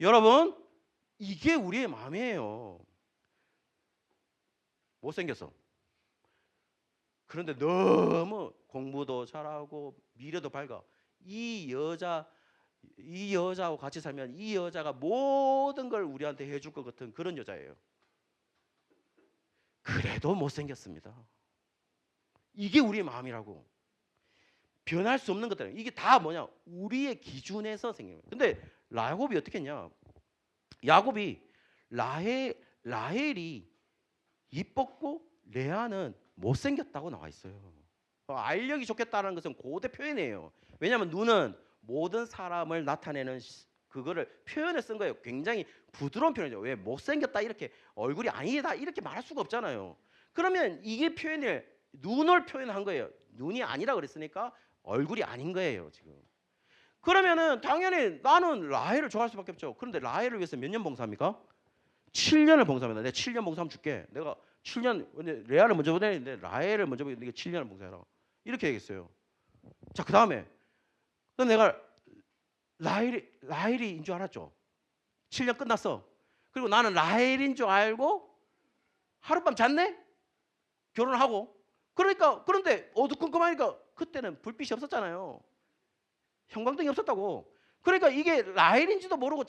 [SPEAKER 3] 여러분, 이게 우리의 마음이에요. 못생겼어. 그런데 너무 공부도 잘하고 미래도 밝아. 이 여자하고 같이 살면 이 여자가 모든 걸 우리한테 해줄 것 같은 그런 여자예요. 그래도 못생겼습니다. 이게 우리의 마음이라고. 변할 수 없는 것들. 이게 다 뭐냐? 우리의 기준에서 생긴 거예요. 근데 야곱이 어떻게 했냐? 야곱이 라헬이 이뻤고 레아는 못생겼다고 나와 있어요. 알력이 좋겠다는 것은 고대 표현이에요. 왜냐하면 눈은 모든 사람을 나타내는 그거를 표현을 쓴 거예요. 굉장히 부드러운 표현이죠. 왜 못생겼다 이렇게 얼굴이 아니다 이렇게 말할 수가 없잖아요. 그러면 이게 눈을 표현한 거예요. 눈이 아니라 그랬으니까 얼굴이 아닌 거예요 지금. 그러면은 당연히 나는 라헬을 좋아할 수밖에 없죠. 그런데 라헬을 위해서 몇 년 봉사합니까? 7년을 봉사합니다. 내가 7년 봉사하면 줄게. 내가 7년 레아를 먼저 보내는데 라헬을 먼저 보내는데 네가 7년을 봉사해라. 이렇게 얘기했어요. 자, 그 다음에 내가 라헬인 줄 알았죠. 7년 끝났어. 그리고 나는 라헬인 줄 알고 하룻밤 잤네? 결혼하고. 그런데 어두컴컴하니까 그때는 불빛이 없었잖아요. 형광등이 없었다고. 그러니까 이게 라헬인지도 모르고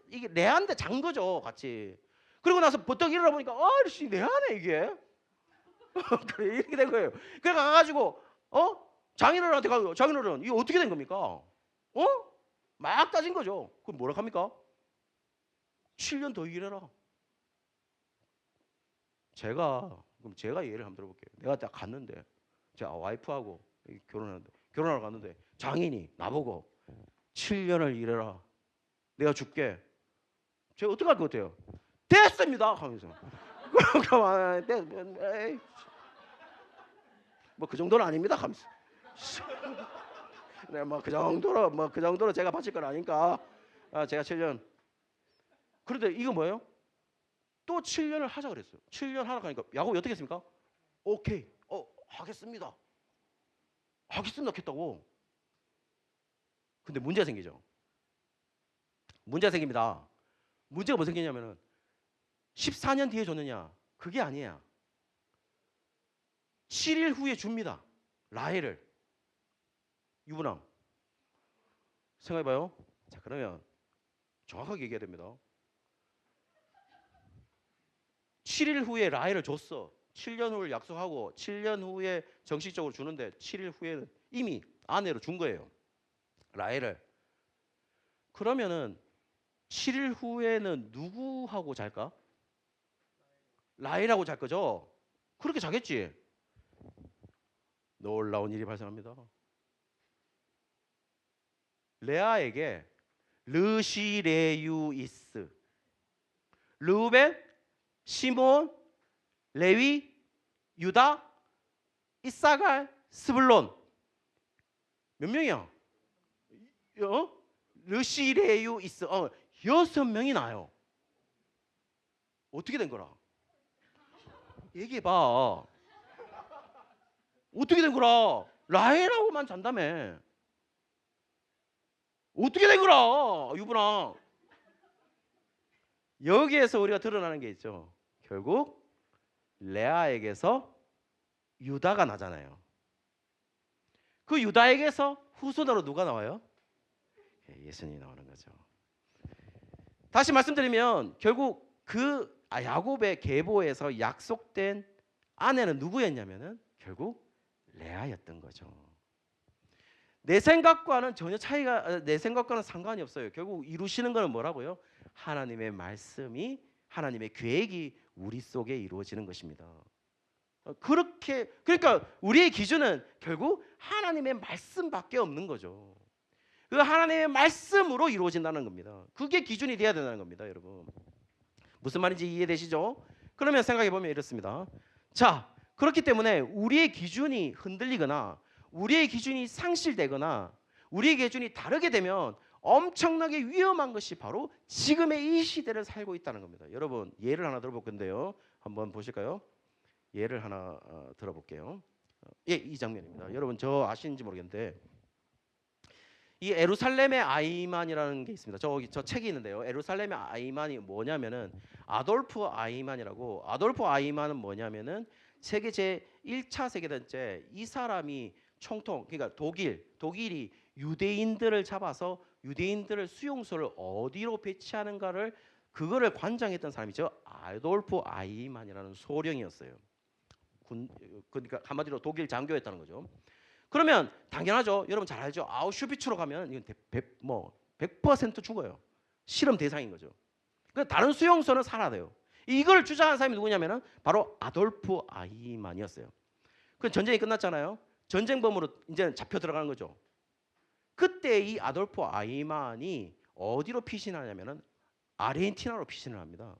[SPEAKER 3] 이게 레아인데 잔 거죠, 같이. 그리고 나서 버떡 일어나 보니까 아씨 레아네 이게. 그래 이렇게 된 거예요. 그래 가가지고 장인어른한테 가고 장인어른 이게 어떻게 된 겁니까? 막 따진 거죠. 그럼 뭐라 합니까? 7년 더 일해라. 그럼 제가 예를 한번 들어볼게요. 내가 딱 갔는데 제가 와이프하고 결혼하러 갔는데 장인이 나보고 7년을 일해라. 내가 줄게. 제가 어떻게 할 것 같아요? 됐습니다. 하면서. 뭐 그 정도는 아닙니다. 하면서. 네, 그 정도로 제가 바칠 건 아니니까 제가 7년. 그런데 이거 뭐예요? 또 7년을 하자 그랬어요. 7년 하라 하니까 야곱이 어떻게 했습니까? 오케이. 하겠습니다. 하겠습니다 했다고. 근데 문제가 생기죠. 문제가 생깁니다. 문제가 뭐 생기냐면은 14년 뒤에 줬느냐? 그게 아니야. 7일 후에 줍니다. 라헬을. 유부남. 생각해봐요. 자, 그러면 정확하게 얘기해야 됩니다. 7일 후에 라헬을 줬어. 7년 후를 약속하고 7년 후에 정식적으로 주는데 7일 후에는 이미 아내로 준 거예요. 라헬을. 그러면은 7일 후에는 누구하고 잘까? 라헬하고 잘 거죠? 그렇게 자겠지. 놀라운 일이 발생합니다. 레아에게 르시레유이스, 르우벤, 시몬, 레위, 유다, 이사갈, 스불론. 몇 명이야? 르시레유이스 6명이 나요. 어떻게 된 거라? 얘기해봐. 어떻게 된 거라? 라헬하고만 잔다며. 어떻게 된 거라, 유부남? 여기에서 우리가 드러나는 게 있죠. 결국 레아에게서 유다가 나잖아요. 그 유다에게서 후손으로 누가 나와요? 예수님이 나오는 거죠. 다시 말씀드리면 결국 그 야곱의 계보에서 약속된 아내는 누구였냐면은 결국 레아였던 거죠. 내 생각과는 전혀 차이가, 내 생각과는 상관이 없어요. 결국 이루시는 것은 뭐라고요? 하나님의 말씀이, 하나님의 계획이 우리 속에 이루어지는 것입니다. 그렇게, 그러니까 우리의 기준은 결국 하나님의 말씀밖에 없는 거죠. 그 하나님의 말씀으로 이루어진다는 겁니다. 그게 기준이 돼야 된다는 겁니다, 여러분. 무슨 말인지 이해되시죠? 그러면 생각해 보면 이렇습니다. 자, 그렇기 때문에 우리의 기준이 흔들리거나 우리의 기준이 상실되거나 우리의 기준이 다르게 되면 엄청나게 위험한 것이 바로 지금의 이 시대를 살고 있다는 겁니다. 여러분, 예를 하나 들어볼 건데요. 한번 보실까요? 예를 하나 들어볼게요. 예, 이 장면입니다. 여러분, 저 아시는지 모르겠는데 이 에루살렘의 아이만이라는 게 있습니다. 저 책이 있는데요. 에루살렘의 아이만이 뭐냐면은 아돌프 아이만이라고. 아돌프 아이만은 뭐냐면은 세계 제 1차 세계대전 때 이 사람이 총통, 그러니까 독일이 유대인들을 잡아서 유대인들을 수용소를 어디로 배치하는가를 그거를 관장했던 사람이죠. 아돌프 아이만이라는 소령이었어요. 그러니까 한마디로 독일 장교였다는 거죠. 그러면 당연하죠. 여러분 잘 알죠. 아우슈비츠로 가면 이건 100% 죽어요. 실험 대상인 거죠. 그 다른 수용소는 살아야 돼요. 이걸 주장한 사람이 누구냐면은 바로 아돌프 아이만이었어요. 그 전쟁이 끝났잖아요. 전쟁범으로 이제 잡혀 들어가는 거죠. 그때 이 아돌프 아이만이 어디로 피신하냐면은 아르헨티나로 피신을 합니다.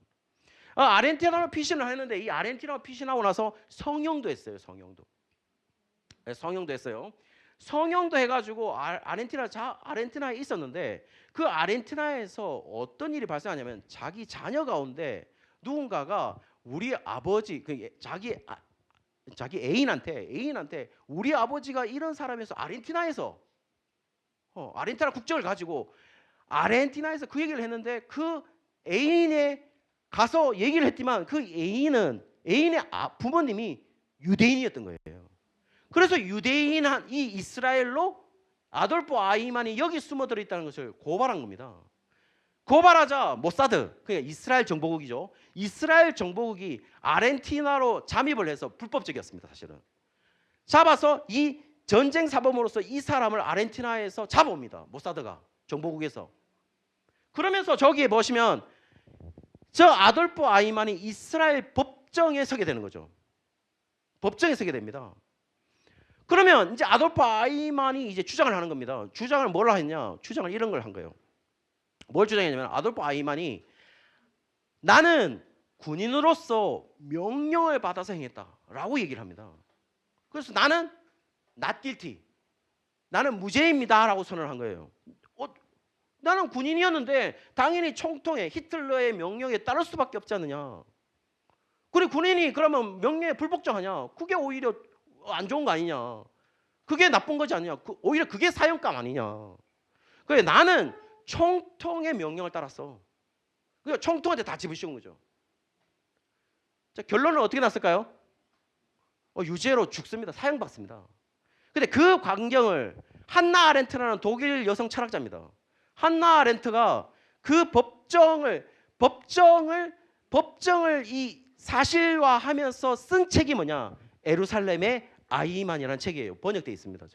[SPEAKER 3] 아르헨티나로 피신을 했는데 이 아르헨티나로 피신하고 나서 성형도 했어요. 성형도 했어요. 성형도 해가지고 아르헨티나에 있었는데 그 아르헨티나에서 어떤 일이 발생하냐면 자기 자녀 가운데 누군가가 우리 아버지, 자기 애인한테 우리 아버지가 이런 사람에서 아르헨티나에서 아르헨티나 국적을 가지고 아르헨티나에서 그 얘기를 했는데 그 애인에 가서 얘기를 했지만 그 애인의 부모님이 유대인이었던 거예요. 그래서 유대인한 이 이스라엘로 아돌프 아이만이 여기 숨어들어 있다는 것을 고발한 겁니다. 고발하자 모사드, 그러니까 이스라엘 정보국이죠. 이스라엘 정보국이 아르헨티나로 잠입을 해서 불법적이었습니다. 사실은 잡아서 이 전쟁 사범으로서 이 사람을 아르헨티나에서 잡아옵니다. 모사드가 정보국에서. 그러면서 저기에 보시면 저 아돌프 아이만이 이스라엘 법정에 서게 되는 거죠. 법정에 서게 됩니다. 그러면 이제 아돌프 아이만이 이제 주장을 하는 겁니다. 주장을 뭘 했냐? 주장을 이런 걸 한 거예요. 뭘 주장했냐면 아돌프 아이만이 나는 군인으로서 명령을 받아서 행했다라고 얘기를 합니다. 그래서 나는 not guilty, 나는 무죄입니다라고 선언을 한 거예요. 나는 군인이었는데 당연히 총통에 히틀러의 명령에 따를 수밖에 없지 않느냐. 그리고 군인이 그러면 명령에 불복종하냐? 그게 오히려 안 좋은 거 아니냐? 그게 나쁜 거지 않냐? 오히려 그게 사형감 아니냐? 그래 나는 총통의 명령을 따랐어. 그러니까 총통한테 다 집을 씌운 거죠. 자, 결론은 어떻게 났을까요? 유죄로 죽습니다. 사형받습니다. 근데 그 광경을 한나 아렌트라는 독일 여성 철학자입니다. 한나 아렌트가 그 법정을 이 사실화하면서 쓴 책이 뭐냐? 에루살렘의 아이만이라는 책이에요. 번역되어 있습니다.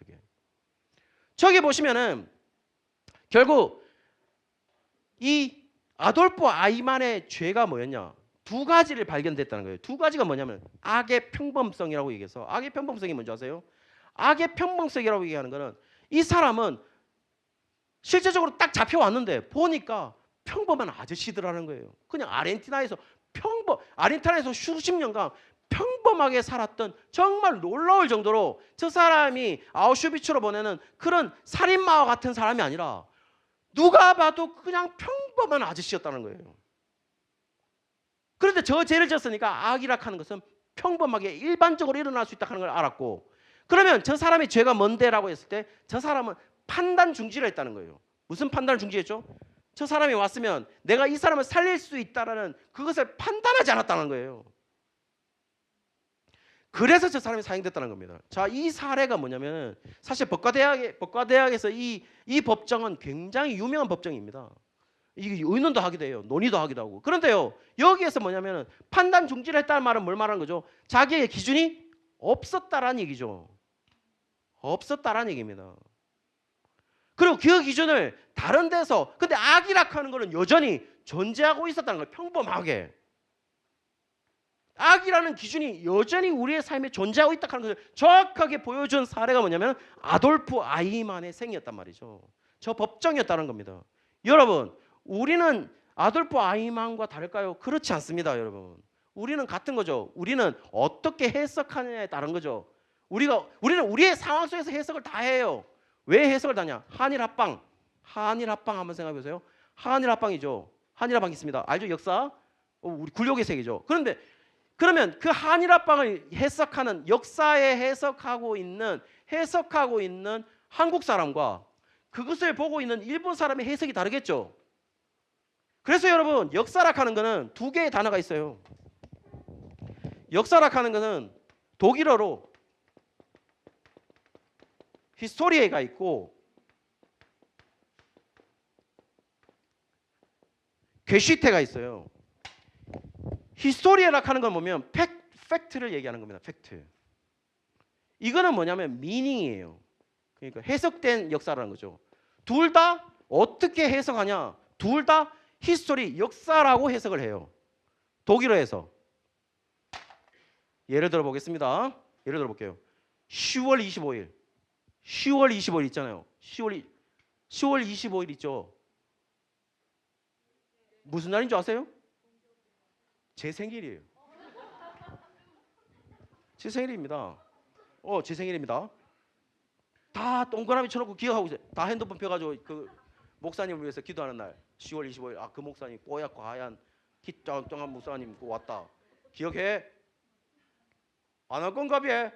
[SPEAKER 3] 저기 보시면은 결국 이 아돌프 아이만의 죄가 뭐였냐? 두 가지를 발견됐다는 거예요. 두 가지가 뭐냐면 악의 평범성이라고 얘기해서, 악의 평범성이 뭔지 아세요? 악의 평범성이라고 얘기하는 거는 이 사람은 실제적으로 딱 잡혀왔는데 보니까 평범한 아저씨들하는 거예요. 그냥 아르헨티나에서 수십 년간 평범하게 살았던, 정말 놀라울 정도로 저 사람이 아우슈비츠로 보내는 그런 살인마와 같은 사람이 아니라 누가 봐도 그냥 평범한 아저씨였다는 거예요. 그런데 저 죄를 졌으니까 악이라 하는 것은 평범하게 일반적으로 일어날 수 있다는 걸 알았고, 그러면 저 사람의 죄가 뭔데라고 했을 때 저 사람은 판단 중지를 했다는 거예요. 무슨 판단을 중지했죠? 저 사람이 왔으면 내가 이 사람을 살릴 수 있다라는 그것을 판단하지 않았다는 거예요. 그래서 저 사람이 사형됐다는 겁니다. 자, 이 사례가 뭐냐면 사실 법과대학에서 이 법정은 굉장히 유명한 법정입니다. 이게 의논도 하기도 해요. 논의도 하기도 하고. 그런데요, 여기에서 뭐냐면 판단 중지를 했다는 말은 뭘 말하는 거죠? 자기의 기준이 없었다라는 얘기죠. 없었다라는 얘기입니다. 그리고 그 기준을 다른 데서, 근데 악이라고 하는 거는 여전히 존재하고 있었다는 거예요. 평범하게. 악이라는 기준이 여전히 우리의 삶에 존재하고 있다는 것을 정확하게 보여준 사례가 뭐냐면 아돌프 아이만의 생이었단 말이죠. 저 법정이었다는 겁니다. 여러분, 우리는 아돌프 아이만과 다를까요? 그렇지 않습니다, 여러분. 우리는 같은 거죠. 우리는 어떻게 해석하느냐에 따른 거죠. 우리는 우리의 상황 속에서 해석을 다 해요. 왜 해석을 다 하냐? 한일합방 한번 생각해 보세요. 한일합방이죠. 한일합방 있습니다. 알죠? 역사? 우리 굴욕의 세계죠. 그러면 그 한일합방을 해석하는 역사에 해석하고 있는 한국 사람과 그것을 보고 있는 일본 사람의 해석이 다르겠죠. 그래서 여러분, 역사락 하는 거는 두 개의 단어가 있어요. 역사락 하는 거는 독일어로 히스토리에가 있고 게시테가 있어요. 히스토리에락 하는 건 뭐냐면 팩트를 얘기하는 겁니다. 팩트. 이거는 뭐냐면 미닝이에요. 그러니까 해석된 역사라는 거죠. 둘 다 어떻게 해석하냐? 둘 다 히스토리, 역사라고 해석을 해요. 독일어에서. 예를 들어 보겠습니다. 예를 들어 볼게요. 10월 25일 있잖아요. 10월 25일 있죠. 무슨 날인 줄 아세요? 제 생일이에요. 제 생일입니다. 제 생일입니다. 다 동그라미 쳐놓고 기억하고 있어요. 다 핸드폰 펴가지고 그 목사님을 위해서 기도하는 날 10월 25일. 아, 그 목사님 뽀얗고 하얀 키 짱짱한 목사님 왔다. 기억해? 안 할 건가 봐.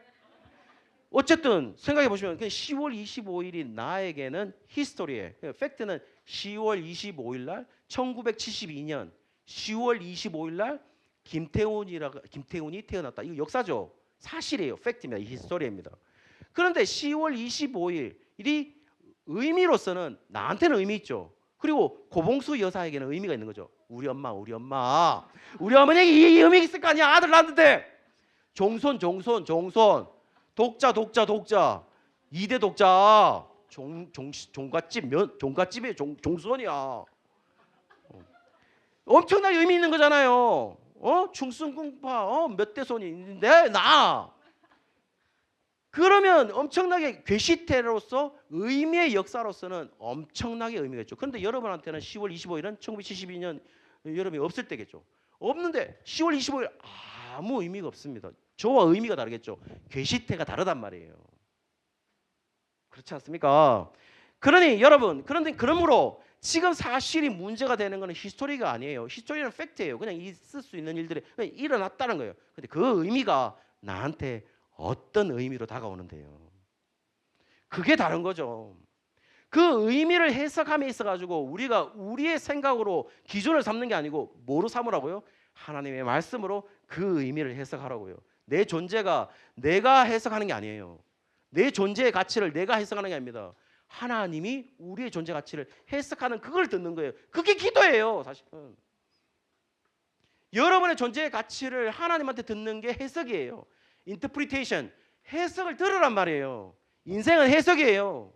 [SPEAKER 3] 어쨌든 생각해 보시면 10월 25일이 나에게는 히스토리에, 팩트는 10월 25일 날 1972년 10월 25일 날 김태훈이 태어났다. 이거 역사죠. 사실이에요. 팩트입니다. 히스토리입니다. 그런데 10월 25일이 의미로서는 나한테는 의미 있죠. 그리고 고봉수 여사에게는 의미가 있는 거죠. 우리 어머니에게 이 의미가 있을 거 아니야. 아들 낳았는데. 종손 독자 2대 독자 종갓집의 종손이야. 엄청나게 의미 있는 거잖아요. 충순궁파 몇 대 손이 있는데 나. 그러면 엄청나게 괴시태로서 의미의 역사로서는 엄청나게 의미가 있죠. 그런데 여러분한테는 10월 25일은 1972년 여러분이 없을 때겠죠. 없는데 10월 25일 아무 의미가 없습니다. 저와 의미가 다르겠죠. 괴시태가 다르단 말이에요. 그렇지 않습니까? 그러므로 지금 사실이 문제가 되는 것은 히스토리가 아니에요. 히스토리는 팩트예요. 그냥 있을 수 있는 일들이 그냥 일어났다는 거예요. 근데 그 의미가 나한테 어떤 의미로 다가오는데요. 그게 다른 거죠. 그 의미를 해석함에 있어가지고 우리가 우리의 생각으로 기준을 삼는 게 아니고 뭐로 삼으라고요? 하나님의 말씀으로 그 의미를 해석하라고요. 내 존재가 내가 해석하는 게 아니에요. 내 존재의 가치를 내가 해석하는 게 아닙니다. 하나님이 우리의 존재 가치를 해석하는 그걸 듣는 거예요. 그게 기도예요, 사실은. 여러분의 존재의 가치를 하나님한테 듣는 게 해석이에요. 인터프리테이션, 해석을 들으란 말이에요. 인생은 해석이에요.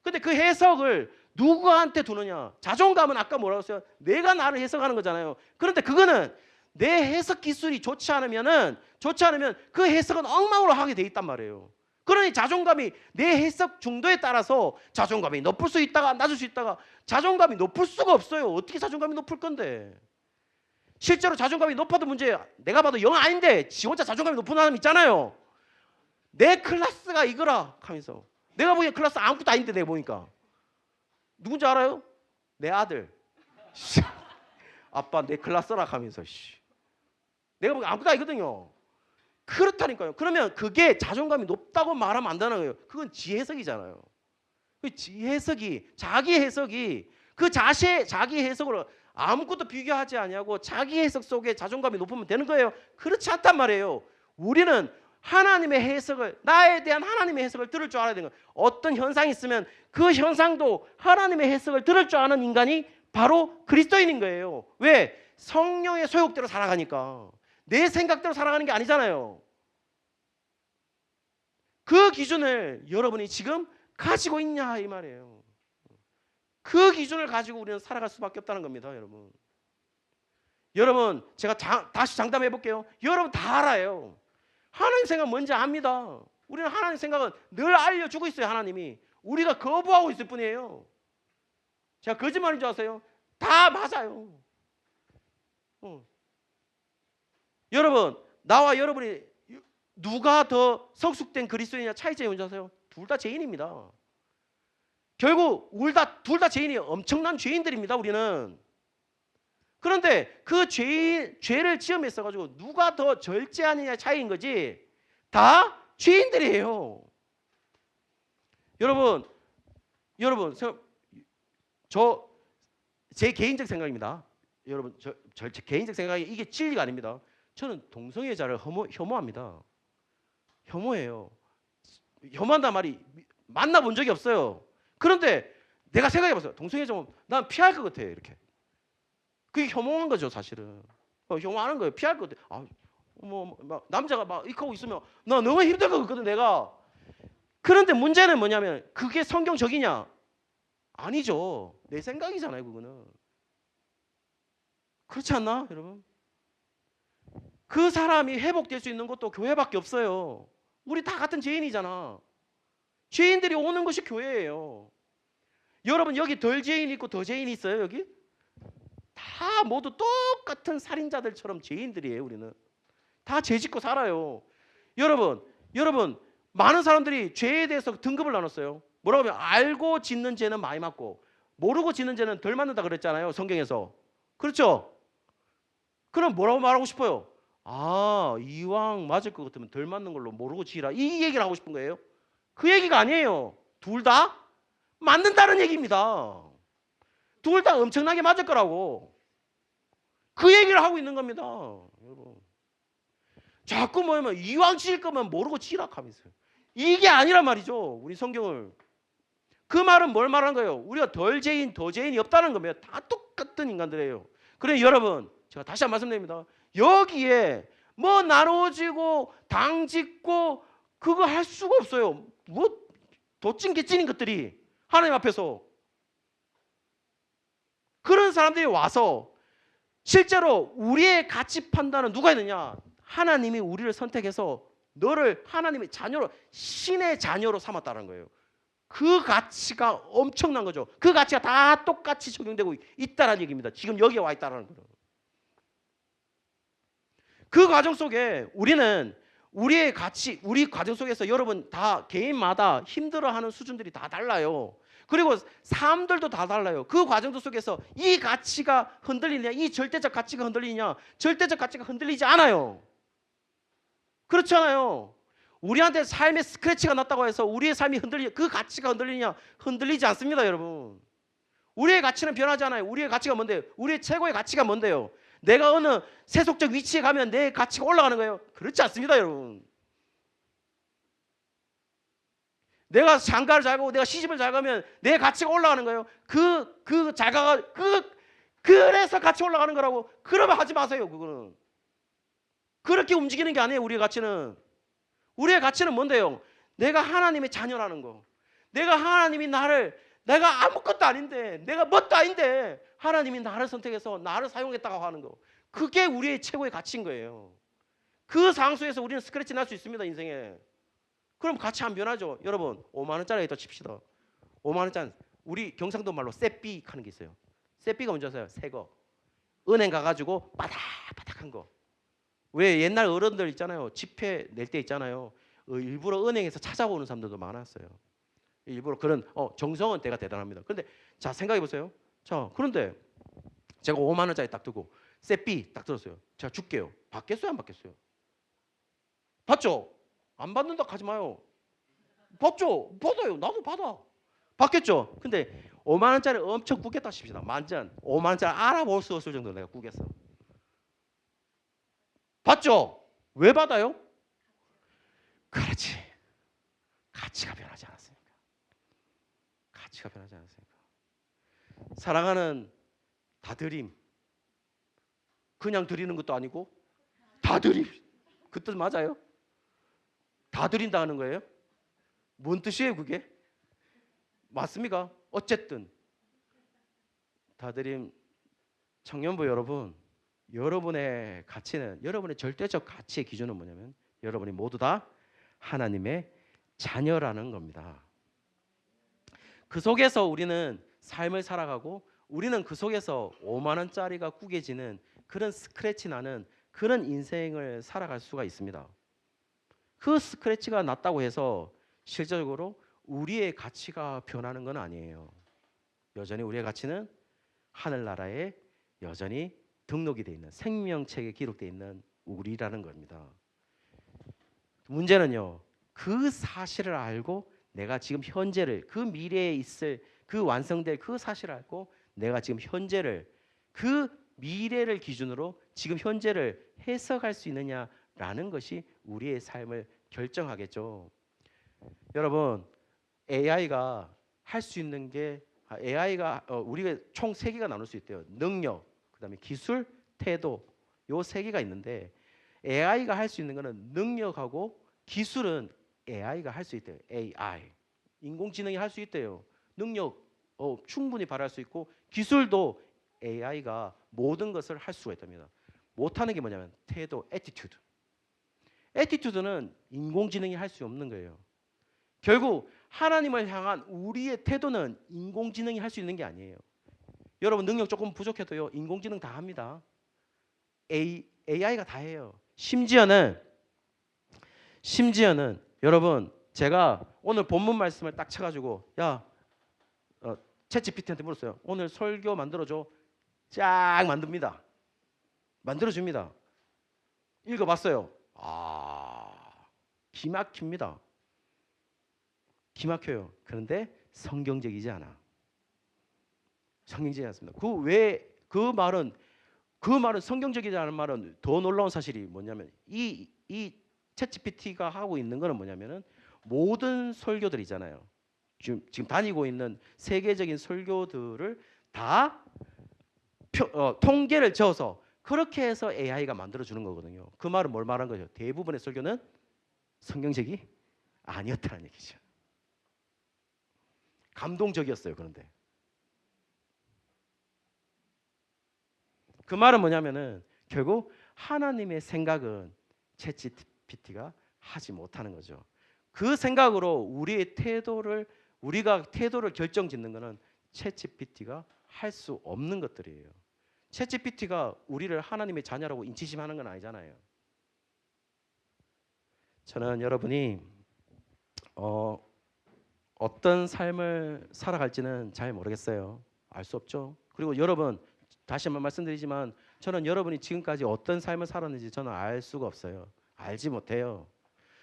[SPEAKER 3] 근데 그 해석을 누구한테 두느냐? 자존감은 아까 뭐라고 했어요? 내가 나를 해석하는 거잖아요. 그런데 그거는 내 해석 기술이 좋지 않으면 그 해석은 엉망으로 하게 돼 있단 말이에요. 그러니 자존감이 내 해석 중도에 따라서 자존감이 높을 수 있다가 낮을 수 있다가 자존감이 높을 수가 없어요. 어떻게 자존감이 높을 건데? 실제로 자존감이 높아도 문제예요. 내가 봐도 영 아닌데 지 혼자 자존감이 높은 사람 있잖아요. 내 클래스가 이거라 하면서 내가 보기엔 클래스 아무것도 아닌데 내가 보니까 누군지 알아요? 내 아들. 아빠 내 클래스라 하면서 내가 보기엔 아무것도 아니거든요. 그렇다니까요. 그러면 그게 자존감이 높다고 말하면 안 되는 거예요. 그건 지 해석이잖아요. 그 지 해석이, 자기 해석이, 그 자기 해석으로 아무것도 비교하지 아니하고 자기 해석 속에 자존감이 높으면 되는 거예요. 그렇지 않단 말이에요. 우리는 하나님의 해석을, 나에 대한 하나님의 해석을 들을 줄 알아야 되는 거예요. 어떤 현상이 있으면 그 현상도 하나님의 해석을 들을 줄 아는 인간이 바로 그리스도인인 거예요. 왜? 성령의 소욕대로 살아가니까. 내 생각대로 살아가는 게 아니잖아요. 그 기준을 여러분이 지금 가지고 있냐 이 말이에요. 그 기준을 가지고 우리는 살아갈 수밖에 없다는 겁니다, 여러분. 여러분, 제가 다시 장담해 볼게요. 여러분 다 알아요. 하나님 생각 뭔지 압니다. 우리는 하나님 생각은 늘 알려주고 있어요. 하나님이. 우리가 거부하고 있을 뿐이에요. 제가 거짓말인 줄 아세요? 다 맞아요. 여러분, 나와 여러분이 누가 더 성숙된 그리스도인이냐 차이점이 뭔지 아세요? 둘 다 죄인입니다. 결국 둘 다 죄인이 엄청난 죄인들입니다. 우리는. 그런데 그 죄를 지음했어 가지고 누가 더 절제하느냐 차이인 거지. 다 죄인들이에요. 여러분, 제 개인적 생각입니다. 여러분, 제 개인적 생각이 이게 진리가 아닙니다. 저는 동성애자를 혐오합니다. 혐오해요. 혐오한단 말이 만나본 적이 없어요. 그런데 내가 생각해봤어요. 동성애자면 난 피할 것 같아. 이렇게. 그게 혐오한 거죠, 사실은. 혐오하는 거예요. 피할 것 같아. 막 남자가 막 이렇게 하고 있으면 나 너무 힘들 것 같거든, 내가. 그런데 문제는 뭐냐면 그게 성경적이냐? 아니죠. 내 생각이잖아요, 그거는. 그렇지 않나, 여러분? 그 사람이 회복될 수 있는 것도 교회밖에 없어요. 우리 다 같은 죄인이잖아. 죄인들이 오는 것이 교회예요. 여러분, 여기 덜 죄인이 있고 더 죄인이 있어요, 여기? 다 모두 똑같은 살인자들처럼 죄인들이에요, 우리는. 다 죄 짓고 살아요. 여러분, 많은 사람들이 죄에 대해서 등급을 나눴어요. 뭐라고 하면 알고 짓는 죄는 많이 맞고 모르고 짓는 죄는 덜 맞는다 그랬잖아요, 성경에서. 그렇죠? 그럼 뭐라고 말하고 싶어요? 이왕 맞을 것 같으면 덜 맞는 걸로 모르고 지라, 이 얘기를 하고 싶은 거예요? 그 얘기가 아니에요. 둘 다 맞는다는 얘기입니다. 둘 다 엄청나게 맞을 거라고. 그 얘기를 하고 있는 겁니다, 여러분. 자꾸 뭐냐면 이왕 지을 거면 모르고 지라 하면서요. 이게 아니란 말이죠, 우리 성경을. 그 말은 뭘 말하는 거예요? 우리가 덜 죄인, 더 죄인이 없다는 겁니다. 다 똑같은 인간들이에요. 그래, 여러분, 제가 다시 한 번 말씀드립니다. 여기에 뭐 나눠지고 당짓고 그거 할 수가 없어요. 뭐 도찐 개찐인 것들이 하나님 앞에서. 그런 사람들이 와서 실제로 우리의 가치 판단은 누가 했느냐? 하나님이 우리를 선택해서 너를 하나님의 자녀로, 신의 자녀로 삼았다는 거예요. 그 가치가 엄청난 거죠. 그 가치가 다 똑같이 적용되고 있다는 얘기입니다. 지금 여기에 와 있다는 거예요. 그 과정 속에 우리는 우리의 가치, 우리 과정 속에서 여러분 다 개인마다 힘들어하는 수준들이 다 달라요. 그리고 삶들도 다 달라요. 그 과정도 속에서 이 가치가 흔들리냐, 이 절대적 가치가 흔들리냐, 절대적 가치가 흔들리지 않아요. 그렇잖아요. 우리한테 삶의 스크래치가 났다고 해서 우리의 삶이 그 가치가 흔들리냐? 흔들리지 않습니다, 여러분. 우리의 가치는 변하지 않아요. 우리의 가치가 뭔데요? 우리의 최고의 가치가 뭔데요? 내가 어느 세속적 위치에 가면 내 가치가 올라가는 거예요? 그렇지 않습니다, 여러분. 내가 장가를 잘 가고 내가 시집을 잘 가면 내 가치가 올라가는 거예요. 그래서 가치 올라가는 거라고. 그러면 하지 마세요, 그거는. 그렇게 움직이는 게 아니에요, 우리의 가치는. 우리의 가치는 뭔데요? 내가 하나님의 자녀라는 거. 내가 아무것도 아닌데, 내가 뭣도 아닌데 하나님이 나를 선택해서 나를 사용했다고 하는 거. 그게 우리의 최고의 가치인 거예요. 그 상황 속에서 우리는 스크래치 날 수 있습니다, 인생에. 그럼 가치 안 변하죠. 여러분, 5만 원짜리에다 칩시다. 5만 원짜리, 우리 경상도 말로 쎄삐 하는 게 있어요. 쎄삐가 뭔지 아세요? 새 거. 은행 가가지고 바닥바닥한 거. 왜 옛날 어른들 있잖아요. 지폐 낼 때 있잖아요. 일부러 은행에서 찾아오는 사람들도 많았어요. 일부러 그런 정성은 때가 대단합니다. 그런데 자, 생각해 보세요. 자, 그런데 제가 5만 원짜리 딱 두고 쎄삐 딱 들었어요. 제가 줄게요. 받겠어요, 안 받겠어요? 받죠? 안 받는다 하지 마요. 받죠? 받아요. 나도 받아. 받겠죠? 근데 5만 원짜리 엄청 꾸겠다 싶시다. 만전 5만 원짜리 알아볼 수 없을 정도로 내가 꾸겠어. 받죠? 왜 받아요? 그렇지. 가치가 변하지 않았으니까. 가치가 변하지 않았으니까. 사랑하는 다 드림. 그냥 드리는 것도 아니고 다 드림. 그 뜻 맞아요? 다 드린다는 거예요? 뭔 뜻이에요 그게? 맞습니까? 어쨌든 다 드림 청년부 여러분, 여러분의 가치는, 여러분의 절대적 가치의 기준은 뭐냐면 여러분이 모두 다 하나님의 자녀라는 겁니다. 그 속에서 우리는 삶을 살아가고 우리는 그 속에서 5만 원짜리가 구겨지는 그런 스크래치 나는 그런 인생을 살아갈 수가 있습니다. 그 스크래치가 났다고 해서 실질적으로 우리의 가치가 변하는 건 아니에요. 여전히 우리의 가치는 하늘나라에 여전히 등록이 되어 있는 생명책에 기록되어 있는 우리라는 겁니다. 문제는요, 그 사실을 알고 내가 지금 현재를, 그 미래에 있을 그 완성될 그 사실을 알고 내가 지금 현재를, 그 미래를 기준으로 지금 현재를 해석할 수 있느냐라는 것이 우리의 삶을 결정하겠죠. 여러분, AI가 할 수 있는 게 AI가 우리가 총 3개가 나눌 수 있대요. 능력, 그다음에 기술, 태도, 요 3개가 있는데 AI가 할 수 있는 거는 능력하고 기술은 AI가 할 수 있대요. AI, 인공지능이 할 수 있대요. 능력 충분히 발휘할 수 있고 기술도 AI가 모든 것을 할 수가 있답니다. 못하는 게 뭐냐면 태도, 애티튜드. 애티튜드는 인공지능이 할 수 없는 거예요. 결국 하나님을 향한 우리의 태도는 인공지능이 할 수 있는 게 아니에요. 여러분 능력 조금 부족해도요, 인공지능 다 합니다. AI가 다 해요. 심지어는 여러분, 제가 오늘 본문 말씀을 딱 쳐가지고 챗GPT한테 물었어요. 오늘 설교 만들어줘. 쫙 만듭니다. 만들어줍니다. 읽어봤어요. 기막힙니다. 기막혀요. 그런데 성경적이지 않아. 성경적이지 않습니다. 그 말은 성경적이지 않은 말은 더 놀라운 사실이 뭐냐면 이 챗GPT가 하고 있는 거는 뭐냐면은 모든 설교들이잖아요. 지금 다니고 있는 세계적인 설교들을 다 통계를 지어서 그렇게 해서 AI가 만들어주는 거거든요. 그 말은 뭘 말한 거죠? 대부분의 설교는 성경적이 아니었다는 얘기죠. 감동적이었어요. 그런데 그 말은 뭐냐면은 결국 하나님의 생각은 챗GPT가 하지 못하는 거죠. 그 생각으로 우리가 태도를 결정짓는 것은 챗GPT가 할 수 없는 것들이에요. 챗GPT가 우리를 하나님의 자녀라고 인치심하는 건 아니잖아요. 저는 여러분이 어떤 삶을 살아갈지는 잘 모르겠어요. 알 수 없죠. 그리고 여러분, 다시 한번 말씀드리지만 저는 여러분이 지금까지 어떤 삶을 살았는지 저는 알 수가 없어요. 알지 못해요.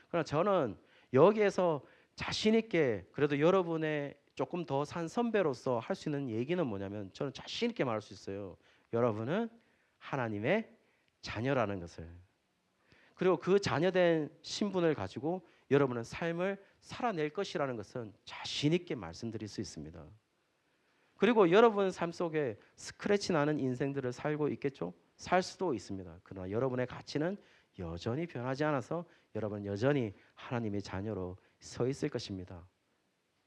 [SPEAKER 3] 그러나 저는 여기에서 자신 있게 그래도 여러분의 조금 더 산 선배로서 할 수 있는 얘기는 뭐냐면 저는 자신 있게 말할 수 있어요. 여러분은 하나님의 자녀라는 것을, 그리고 그 자녀된 신분을 가지고 여러분은 삶을 살아낼 것이라는 것은 자신 있게 말씀드릴 수 있습니다. 그리고 여러분 삶 속에 스크래치 나는 인생들을 살고 있겠죠? 살 수도 있습니다. 그러나 여러분의 가치는 여전히 변하지 않아서 여러분은 여전히 하나님의 자녀로 서 있을 것입니다.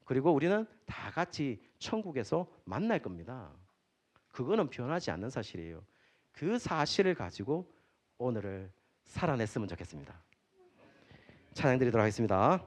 [SPEAKER 3] 그리고 우리는 다 같이 천국에서 만날 겁니다. 그거는 변하지 않는 사실이에요. 그 사실을 가지고 오늘을 살아냈으면 좋겠습니다. 찬양 드리도록 하겠습니다.